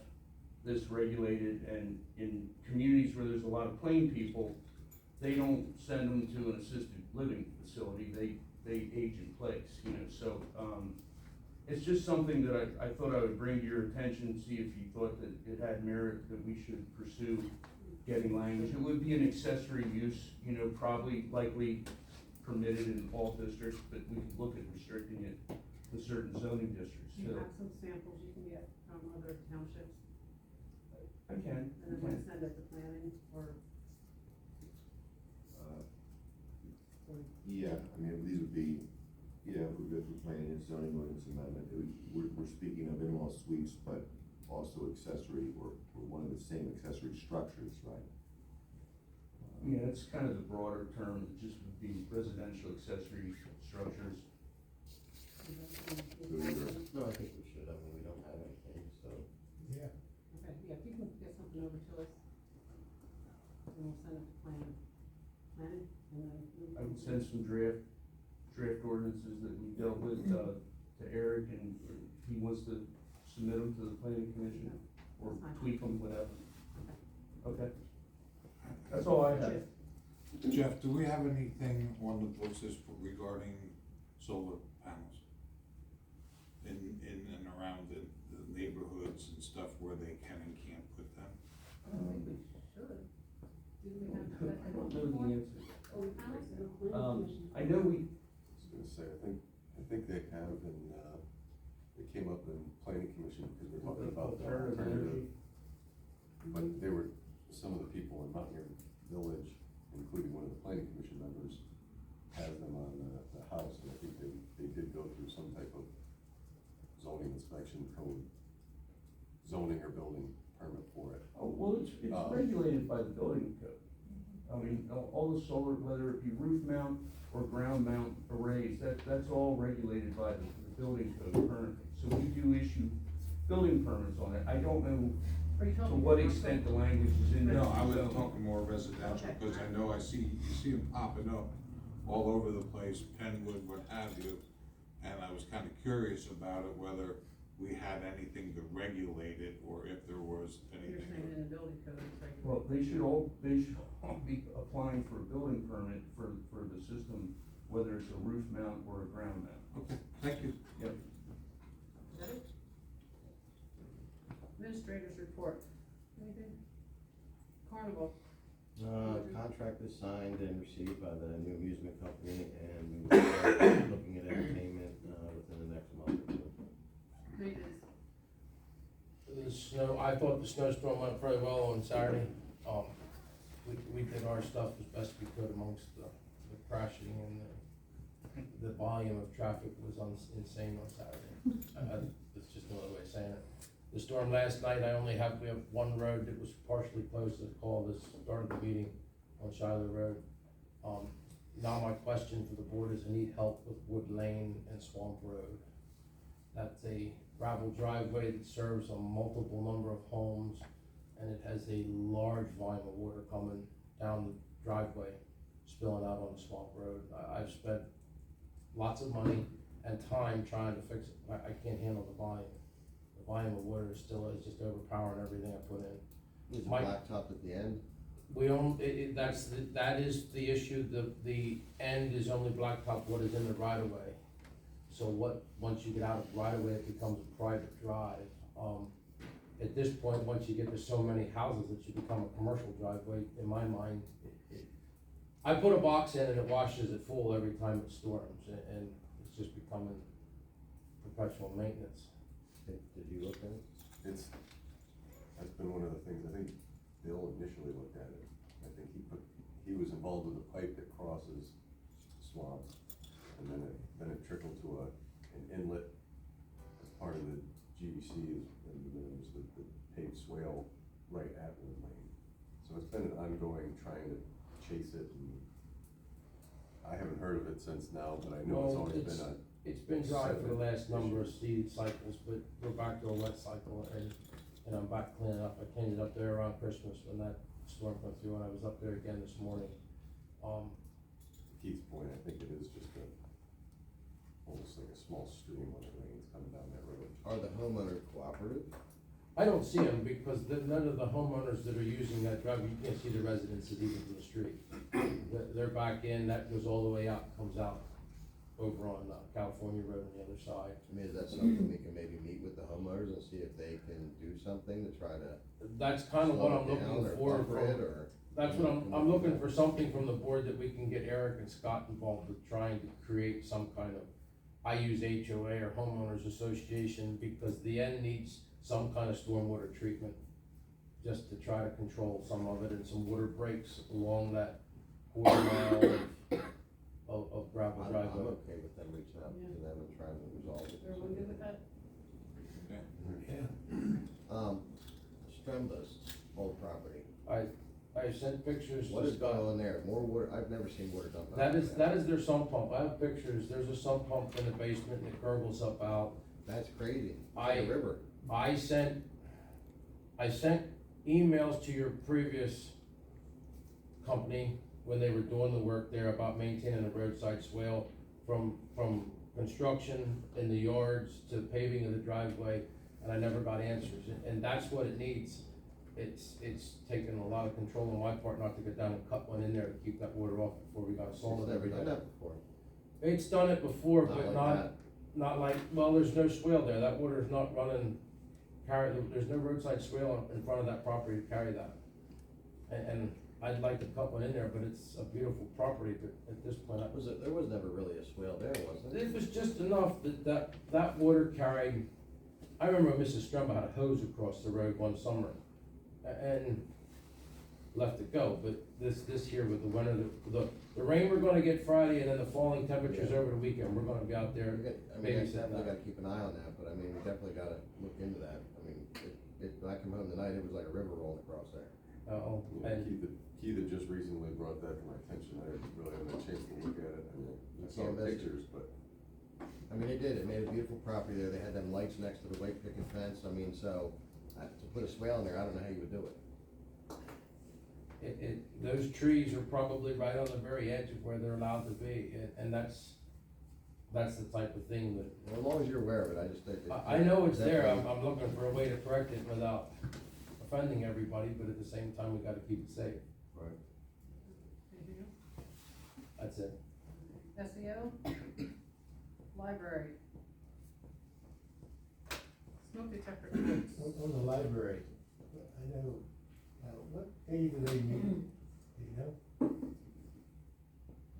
this regulated, and in communities where there's a lot of plain people, they don't send them to an assisted living facility, they age in place, you know, so, it's just something that I thought I would bring to your attention, see if you thought that it had merit, that we should pursue getting language. It would be an accessory use, you know, probably likely permitted in all districts, but we could look at restricting it to certain zoning districts, Do you so. have some samples you can get from other townships? I can. And then we'll send it to planning, or, Yeah, I mean, these would be, yeah, we're good for planning and zoning ordinance amendment. We're speaking of in-law suites, but also accessory, or one of the same accessory structures, right? Yeah, it's kind of the broader term, it just would be residential accessory structures. No, I think we should, I mean, we don't have anything, so. Yeah. okay, yeah, if you can get something over to us, then we'll send it to planning, and then. I would send some draft ordinances that we dealt with, to Eric, and if he wants to submit them to the planning commission, or That's fine. tweak them, whatever. Okay. That's all I have. Jeff, do we have anything on the books regarding solar panels? In and around the neighborhoods and stuff where they can and can't put them? I don't think we should. Do we have I that? don't know the answer. Oh, we have it. I know we, I was gonna say, I think they have, and, it came up in planning commission because we're talking about the alternative energy. But they were, some of the people in Mountaineer Village, including one of the planning commission members, has them on the house, and I think they did go through some type of zoning inspection code, zoning or building permit for it. Oh, well, it's regulated by the building code. I mean, all the solar, whether it be roof mount or ground mount arrays, that's all regulated by the building code currently. So we do issue building permits on it. I don't know Are you to talking? what extent the language is in there. No, I was talking more residential, Okay. because I know you see them popping up all over the place, Penwood, what have you. And I was kinda curious about it, whether we had anything to regulate it, or if there was You're anything. saying in the building code, it's like. Well, they should all be applying for a building permit for the system, whether it's a roof mount or a ground mount. Okay, thank you. Yep. Is that it? Administrators report, anything? Carnival, Contract is signed and received by the new amusement company, and we will start looking at entertainment, within the next month or two. maintenance, The snow, I thought the snowstorm went very well on Saturday. We did our stuff as best we could amongst the crashing and the volume of traffic was insane on Saturday. It's just another way of saying it. The storm last night, we have one road that was partially closed, it's called, this started the meeting on Shiloh Road. Now my question for the board is, I need help with Wood Lane and Swamp Road. That's a gravel driveway that serves a multiple number of homes, and it has a large volume of water coming down the driveway, spilling out on the Swamp Road. I've spent lots of money and time trying to fix it. I can't handle the volume. The volume of water is just overpowering everything I put in. Is it Mike? blacktop at the end? We don't, that is the issue, the end is only blacktop, what is in the right of way. So once you get out of right away, it becomes a private drive. At this point, once you get to so many houses, it should become a commercial driveway, in my mind. I put a box in and it washes it full every time it storms, and it's just becoming perpetual maintenance. Did you look at it? That's been one of the things, I think Bill initially looked at it. I think he was involved with a pipe that crosses swamps, and then it trickled to an inlet as part of the GVC, and then it was the paved swale right at Wood Lane. So it's been an ongoing trying to chase it, and I haven't heard of it since now, but I know it's always been a. It's been dry for the last number of seed cycles, but we're back to a wet cycle, and I'm back cleaning up. I cleaned it up there around Christmas when that storm went through, and I was up there again this morning. Keith's point, I think it is just almost like a small stream when it rains coming down that road. Are the homeowners cooperative? I don't see them because none of the homeowners that are using that driveway, you can't see the residences even from the street. They're back in, that goes all the way out, comes out over on California Road on the other side. I mean, is that something we can maybe meet with the homeowners and see if they can do something to try to? That's kind of what I'm slow it down looking or for. buffer it, or? That's what I'm looking for, something from the board that we can get Eric and Scott involved with, trying to create some kind of, I use HOA or homeowners association, because the end needs some kind of stormwater treatment, just to try to control some of it, and some water breaks along that quarter mile of gravel I'm driveway. okay with them reaching out to them and trying to resolve it. Everyone good with that? Stremba's old property. I sent pictures. What to is going Scott. on there? More water, I've never seen water dumped on That is their sump pump. I have pictures. There's a sump pump in the basement and it gurgles up out. That's crazy. It's I- like a river. I sent emails to your previous company when they were doing the work there about maintaining the roadside swale, from construction in the yards to paving of the driveway, and I never got answers, and that's what it needs. It's taken a lot of control on my part not to go down and cut one in there to keep that water off before we got salt It's it every never day. done that before. It's done it before, Not but like that. not like, well, there's no swale there, that water is not running, there's no roadside swale in front of that property to carry that. And I'd like to cut one in there, but it's a beautiful property, but at this point, There was never really a swale there, was there? it was just enough that water carried. I remember Mrs. Strumba had a hose across the road one summer, and left it go, but this here with the winter, the rain we're gonna get Friday, and then the falling temperatures over the weekend, we're gonna be out there. I mean, I babysit definitely that. gotta keep an eye on that, but I mean, we definitely gotta look into that. I mean, when I come home tonight, it was like a river rolling across there. Oh, Yeah, and Keith had just recently brought that to my attention. I didn't really have a chance to look at it. I mean, I saw Can't miss it. pictures, but I mean, it did, it made a beautiful property there, they had them lights next to the white picket fence, I mean, so, to put a swale in there, I don't know how you would do it. those trees are probably right on the very edge of where they're allowed to be, and that's the type of thing that, Well, as long as you're aware of it, I just. I know it's there, definitely- I'm looking for a way to correct it without offending everybody, but at the same time, we gotta keep it safe, right. Anything else? that's it. SEO? Library? Smoke detector quotes. On the library, I know, what day do they meet, do you know?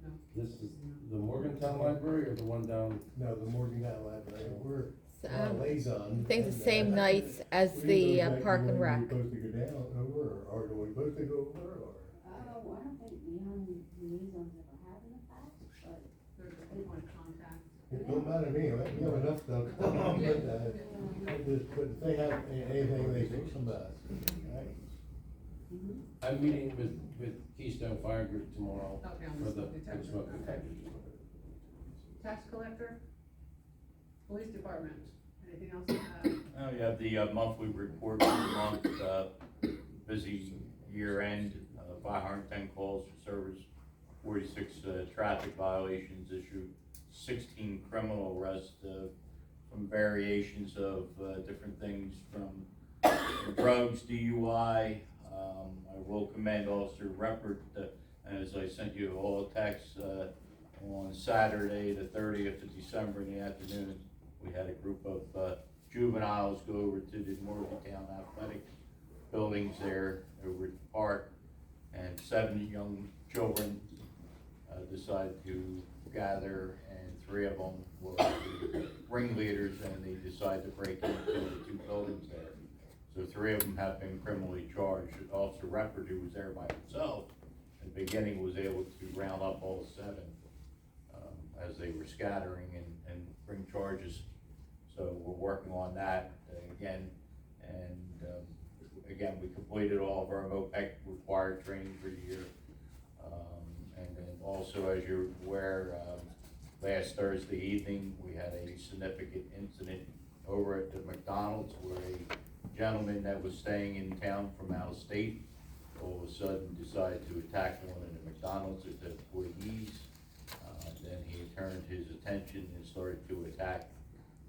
No. This is the Morgantown Library or the one down? No, the Morgantown Library, we're So, liaison. I think the and, same nights as we the don't know Park and when Rec. we're supposed to go down over, or are we supposed to go over, or? Oh, I don't think liaisons ever have in the past, but. There's a point of contact. It don't matter to me, we have enough stuff, but, but if they have anything, they can come back, right? I'm meeting with Keystone Fire Group tomorrow Okay, on for the the smoke detector. smoke Okay. detector. Tax collector? Police department? Anything else to add? Oh, you have the monthly report for the month, busy year end, 510 calls for service, 46 traffic violations issued, 16 criminal arrests, from variations of different things from drugs, DUI. I will commend Officer Reppert, as I sent you all a text, on Saturday, the 30th of December in the afternoon, we had a group of juveniles go over to the Morgantown Athletic buildings there over at the park, and 7 young children decided to gather, and 3 of them were the ringleaders, and they decided to break into the 2 buildings there. So 3 of them have been criminally charged. Officer Reppert, who was there by himself, in the beginning was able to round up all 7 as they were scattering and bring charges. So we're working on that again, and again, we completed all of our MOPEC required training for the year. And then also, as you're aware, last Thursday evening, we had a significant incident over at the McDonald's where a gentleman that was staying in town from out of state all of a sudden decided to attack one of the McDonald's at the employees. Then he turned his attention and started to attack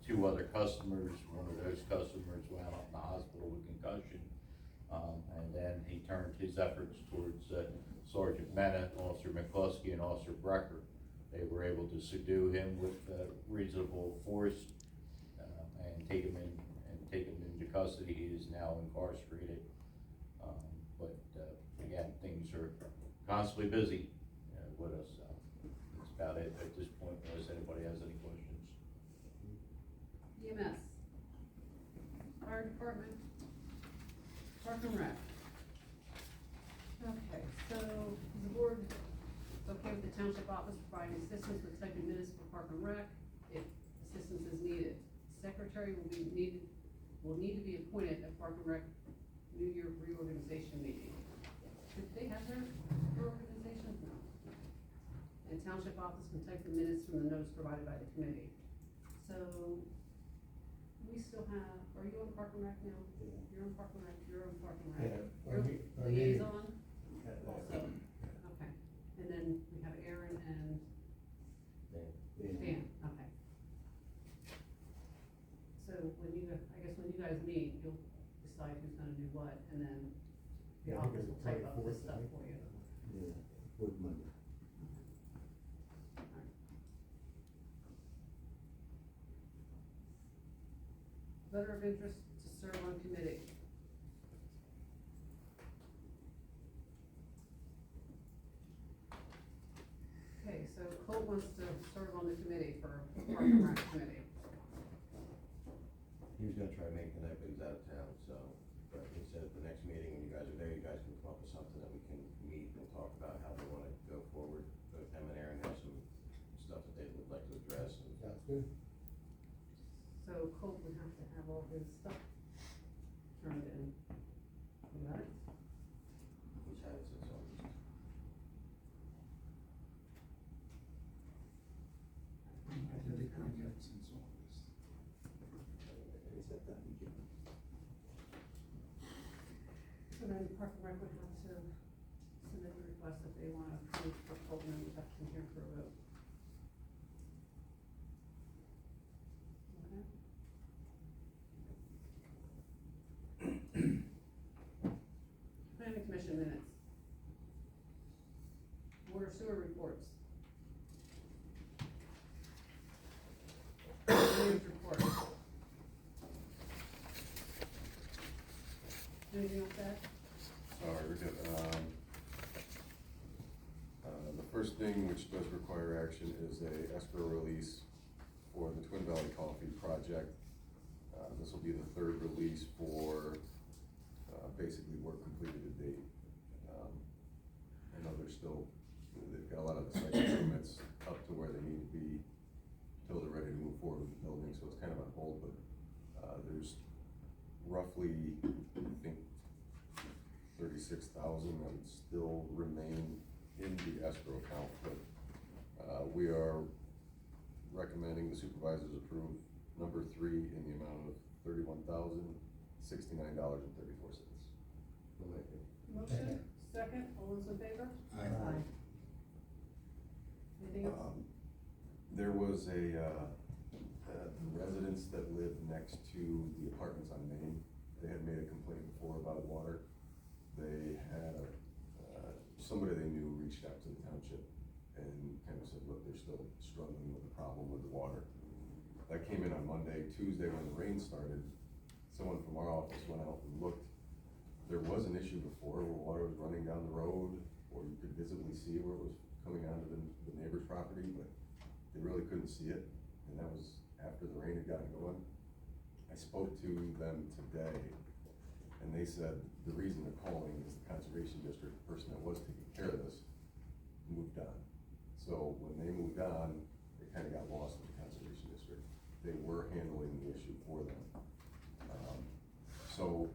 2 other customers. One of those customers wound up in the hospital with concussion. And then he turned his efforts towards Sergeant Mena, Officer McCluskey, and Officer Brecker. They were able to subdue him with reasonable force and take him into custody. He is now incarcerated. But again, things are constantly busy with us. That's about it at this point, unless anybody has any questions. EMS, Fire Department, Park and Rec. Okay, so the board is okay with the township office providing assistance with typing minutes for Park and Rec if assistance is needed. Secretary will need to be appointed at Park and Rec New Year reorganization meeting. Did they have their reorganization? No. And township office can type the minutes from the notes provided by the committee. So, we still have, are you on Park and Rec now? You're on Park and Rec, you're on Park and Rec. You're liaison also, okay. And then we have Aaron and Dan, okay. So when you guys meet, you'll decide who's gonna do what, and then the Yeah, I think office it's will type up the this 24th, stuff right? for you. Yeah, with Monday. Letter of interest to serve on committee. Okay, so Colt wants to serve on the committee for Park and Rec committee. He was gonna try to make tonight, but he's out of town, so, but he said at the next meeting, when you guys are there, you guys can come up with something that we can meet and talk about how they wanna go forward. Both him and Aaron have some stuff that they would like to address, and Sounds good. So Colt would have to have all his stuff turned in. You got it? he's had it since August. So then Park and Rec would have to submit a request if they wanna approve for Colt, and then we have to come here for a vote. Okay. Planning Commission minutes. Water sewer reports. Engineers report. Anything else to add? Sorry, we're good. The first thing which does require action is a escrow release for the Twin Valley Coffee project. This will be the 3rd release for, basically work completed to date. I know they're still, they've got a lot of the site improvements up to where they need to be till they're ready to move forward with the building, so it's kind of on hold, but, there's roughly, I think, 36,000 that would still remain in the escrow account, but, we are recommending the supervisors approve number 3 in the amount of $31,069.34. Motion, second, all those in favor? Aye. Anything else? There was the residents that live next to the apartments on Main, they had made a complaint before about water. They had somebody they knew reached out to the township and kind of said, look, there's still struggling with the problem with the water. That came in on Monday. Tuesday, when the rain started, someone from our office went out and looked. There was an issue before where water was running down the road, or you could visibly see where it was coming onto the neighbor's property, but they really couldn't see it, and that was after the rain had gotten going. I spoke to them today, and they said the reason they're calling is the conservation district, the person that was taking care of this, moved on. So when they moved on, it kinda got lost with the conservation district. They were handling the issue for them. So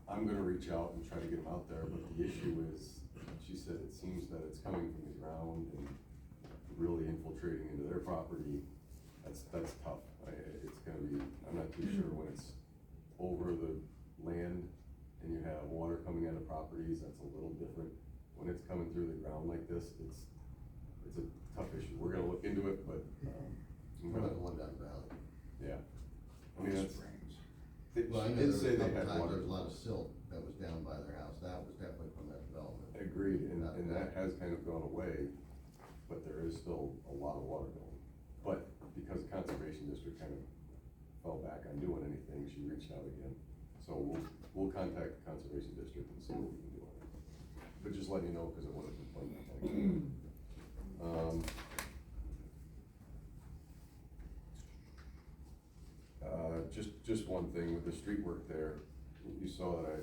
I'm gonna reach out and try to get them out there, but the issue is, she said it seems that it's coming from the ground and really infiltrating into their property. That's tough. It's gonna be, I'm not too sure when it's over the land and you have water coming out of properties, that's a little different. When it's coming through the ground like this, it's a tough issue. We're gonna look into it, but, What about the one down the valley? yeah. I mean, that's, Well, I she know did there say was a they couple had times water. there was a lot of silt that was down by their house. That was definitely from that development. Agreed, and that has kind of gone away, but there is still a lot of water going. But because the conservation district kind of fell back on doing anything, she reached out again. So we'll contact the conservation district and see what we can do on it. But just let you know, cause it was a complaint. Just one thing with the street work there, you saw that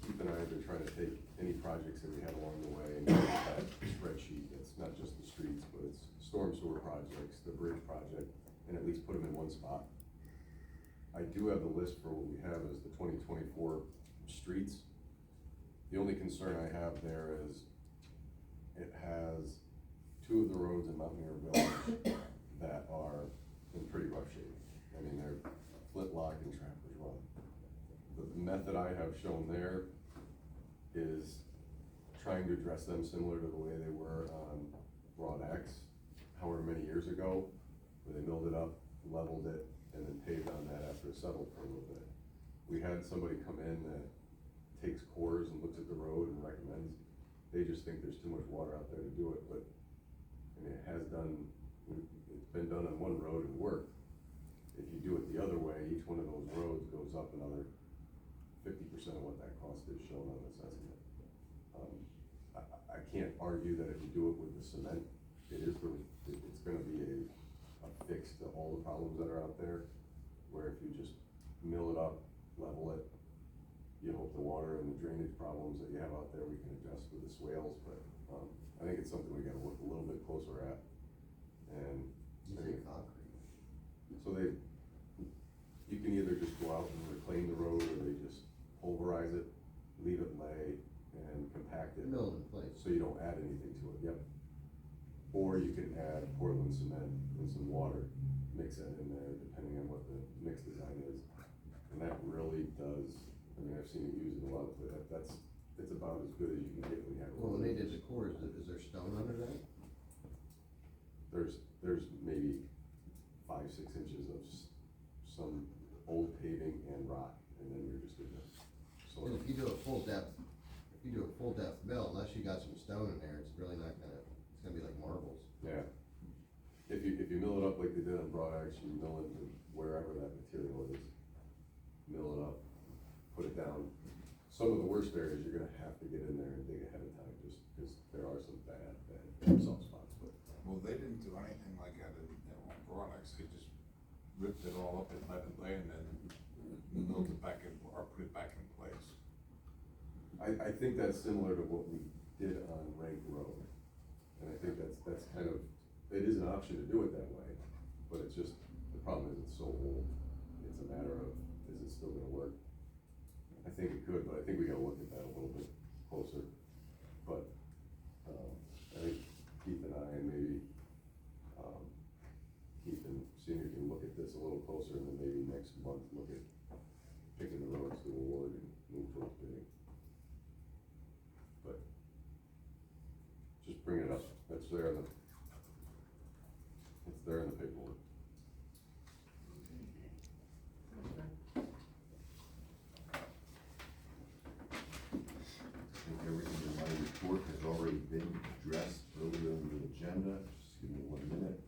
Keith and I have been trying to take any projects that we had along the way and make that spreadsheet. It's not just the streets, but it's storm sewer projects, the bridge project, and at least put them in one spot. I do have the list for what we have as the 2024 streets. The only concern I have there is it has two of the roads in Mountaineer Village that are in pretty rough shape. I mean, they're Flintlock and Trappers Run. The method I have shown there is trying to address them similar to the way they were on Broad X, however many years ago, where they milled it up, leveled it, and then paved on that after it settled for a little bit. We had somebody come in that takes cores and looks at the road and recommends. They just think there's too much water out there to do it, but, I mean, it's been done on one road and worked. If you do it the other way, each one of those roads goes up another 50% of what that cost is shown on this estimate. I can't argue that if you do it with the cement, it's gonna be a fix to all the problems that are out there, where if you just mill it up, level it, you hope the water and the drainage problems that you have out there, we can adjust with the swales, but, I think it's something we gotta look a little bit closer at. And You say concrete. so you can either just go out and reclaim the road, or they just pulverize it, leave it lay, and compact it. Mill it in place. So you don't add anything to it, yep. Or you can add Portland cement and some water, mix that in there, depending on what the mix design is. And that really does, I mean, I've seen it used in a lot of places, it's about as good as you can get when you have. Well, when they did the cores, is there stone under that? There's maybe 5-6 inches of some old paving and rock, and then you're just gonna sort And of. if you do a full depth mill, unless you got some stone in there, it's really not gonna, it's gonna be like marbles. Yeah. If you mill it up like they did on Broad Axe, you mill it to wherever that material is, mill it up, put it down. Some of the worst areas, you're gonna have to get in there and dig ahead of time, just because there are some bad soft spots, but. Well, they didn't do anything like that on Broad Axe. They just ripped it all up and let it lay, and then milled it back in, or put it back in place. I think that's similar to what we did on Rank Road. And I think that's kind of, it is an option to do it that way, but it's just, the problem is it's so old. It's a matter of, is it still gonna work? I think it could, but I think we gotta look at that a little bit closer. But, I think Keith and I, and maybe, Keith and Senior can look at this a little closer, and then maybe next month, look at picking the roads to award and move towards bidding. But, just bring it up, it's there in the paperwork. I think everything in my report has already been addressed earlier in the agenda. Just give me 1 minute.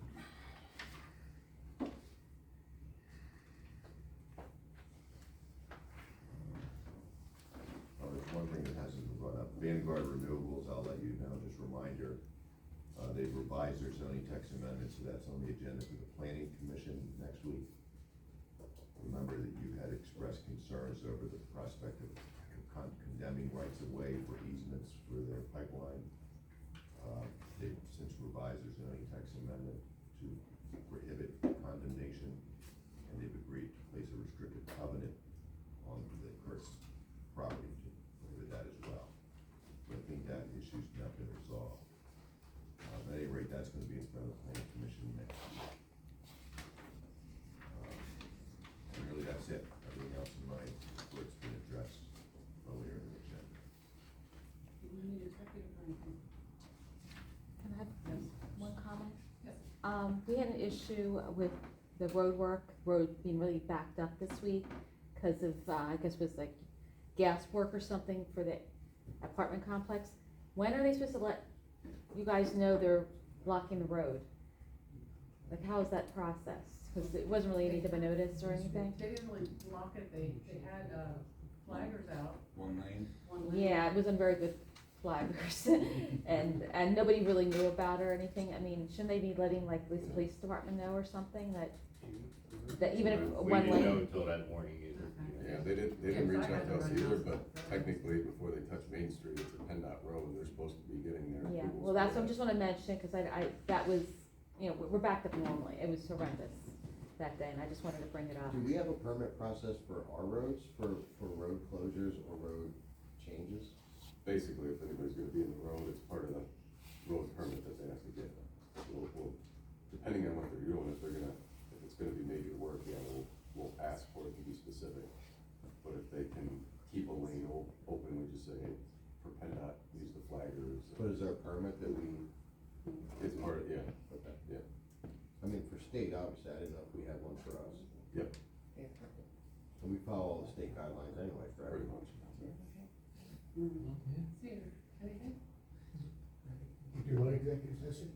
text amendment, so that's on the agenda for the planning commission next week. Remember that you had expressed concerns over the prospect of condemning rights of way for easements for their pipeline. They've since revised their zoning text amendment to prohibit condemnation, and they've agreed to place a restricted covenant on the Kurt's property to prohibit that as well. So I think that issue's now been resolved. At any rate, that's gonna be in front of the planning commission next week. And really, that's it. Everything else in my report's been addressed earlier in the agenda. Do we need executive or anything? Can I have one comment? Yes. We had an issue with the road being really backed up this week because of, I guess it was like gas work or something for the apartment complex. When are they supposed to let you guys know they're blocking the road? Like, how is that process? Because it wasn't really anything of a notice or anything. They didn't really block it, they had, flaggers out. 1 lane. One lane. Yeah, it wasn't very good flaggers, and nobody really knew about it or anything. I mean, shouldn't they be letting like at least the police department know or something that even if We one didn't know lane? until that morning either. Yeah, they didn't reach out to us either, but technically, before they touch Main Street, it's a PennDOT road, they're supposed to be getting their Yeah, approvals well, that's for what I that. just wanna mention, cause that was, you know, we're backed up normally. It was horrendous that day, and I just wanted to bring it up. Do we have a permit process for our roads, for road closures or road changes? Basically, if anybody's gonna be in the road, it's part of the road permit that they have to get. We'll, depending on what they're doing, if it's gonna be major work, yeah, we'll ask for it to be specific. But if they can keep a lane open, we just say, hey, for PennDOT, use the flaggers. But is there a permit that we? It's part, yeah, Okay. yeah, I mean, for state, obviously, I didn't know if we had one for us. yep, And we follow all the state guidelines anyway, correct? pretty much. See, anything? You do one executive session?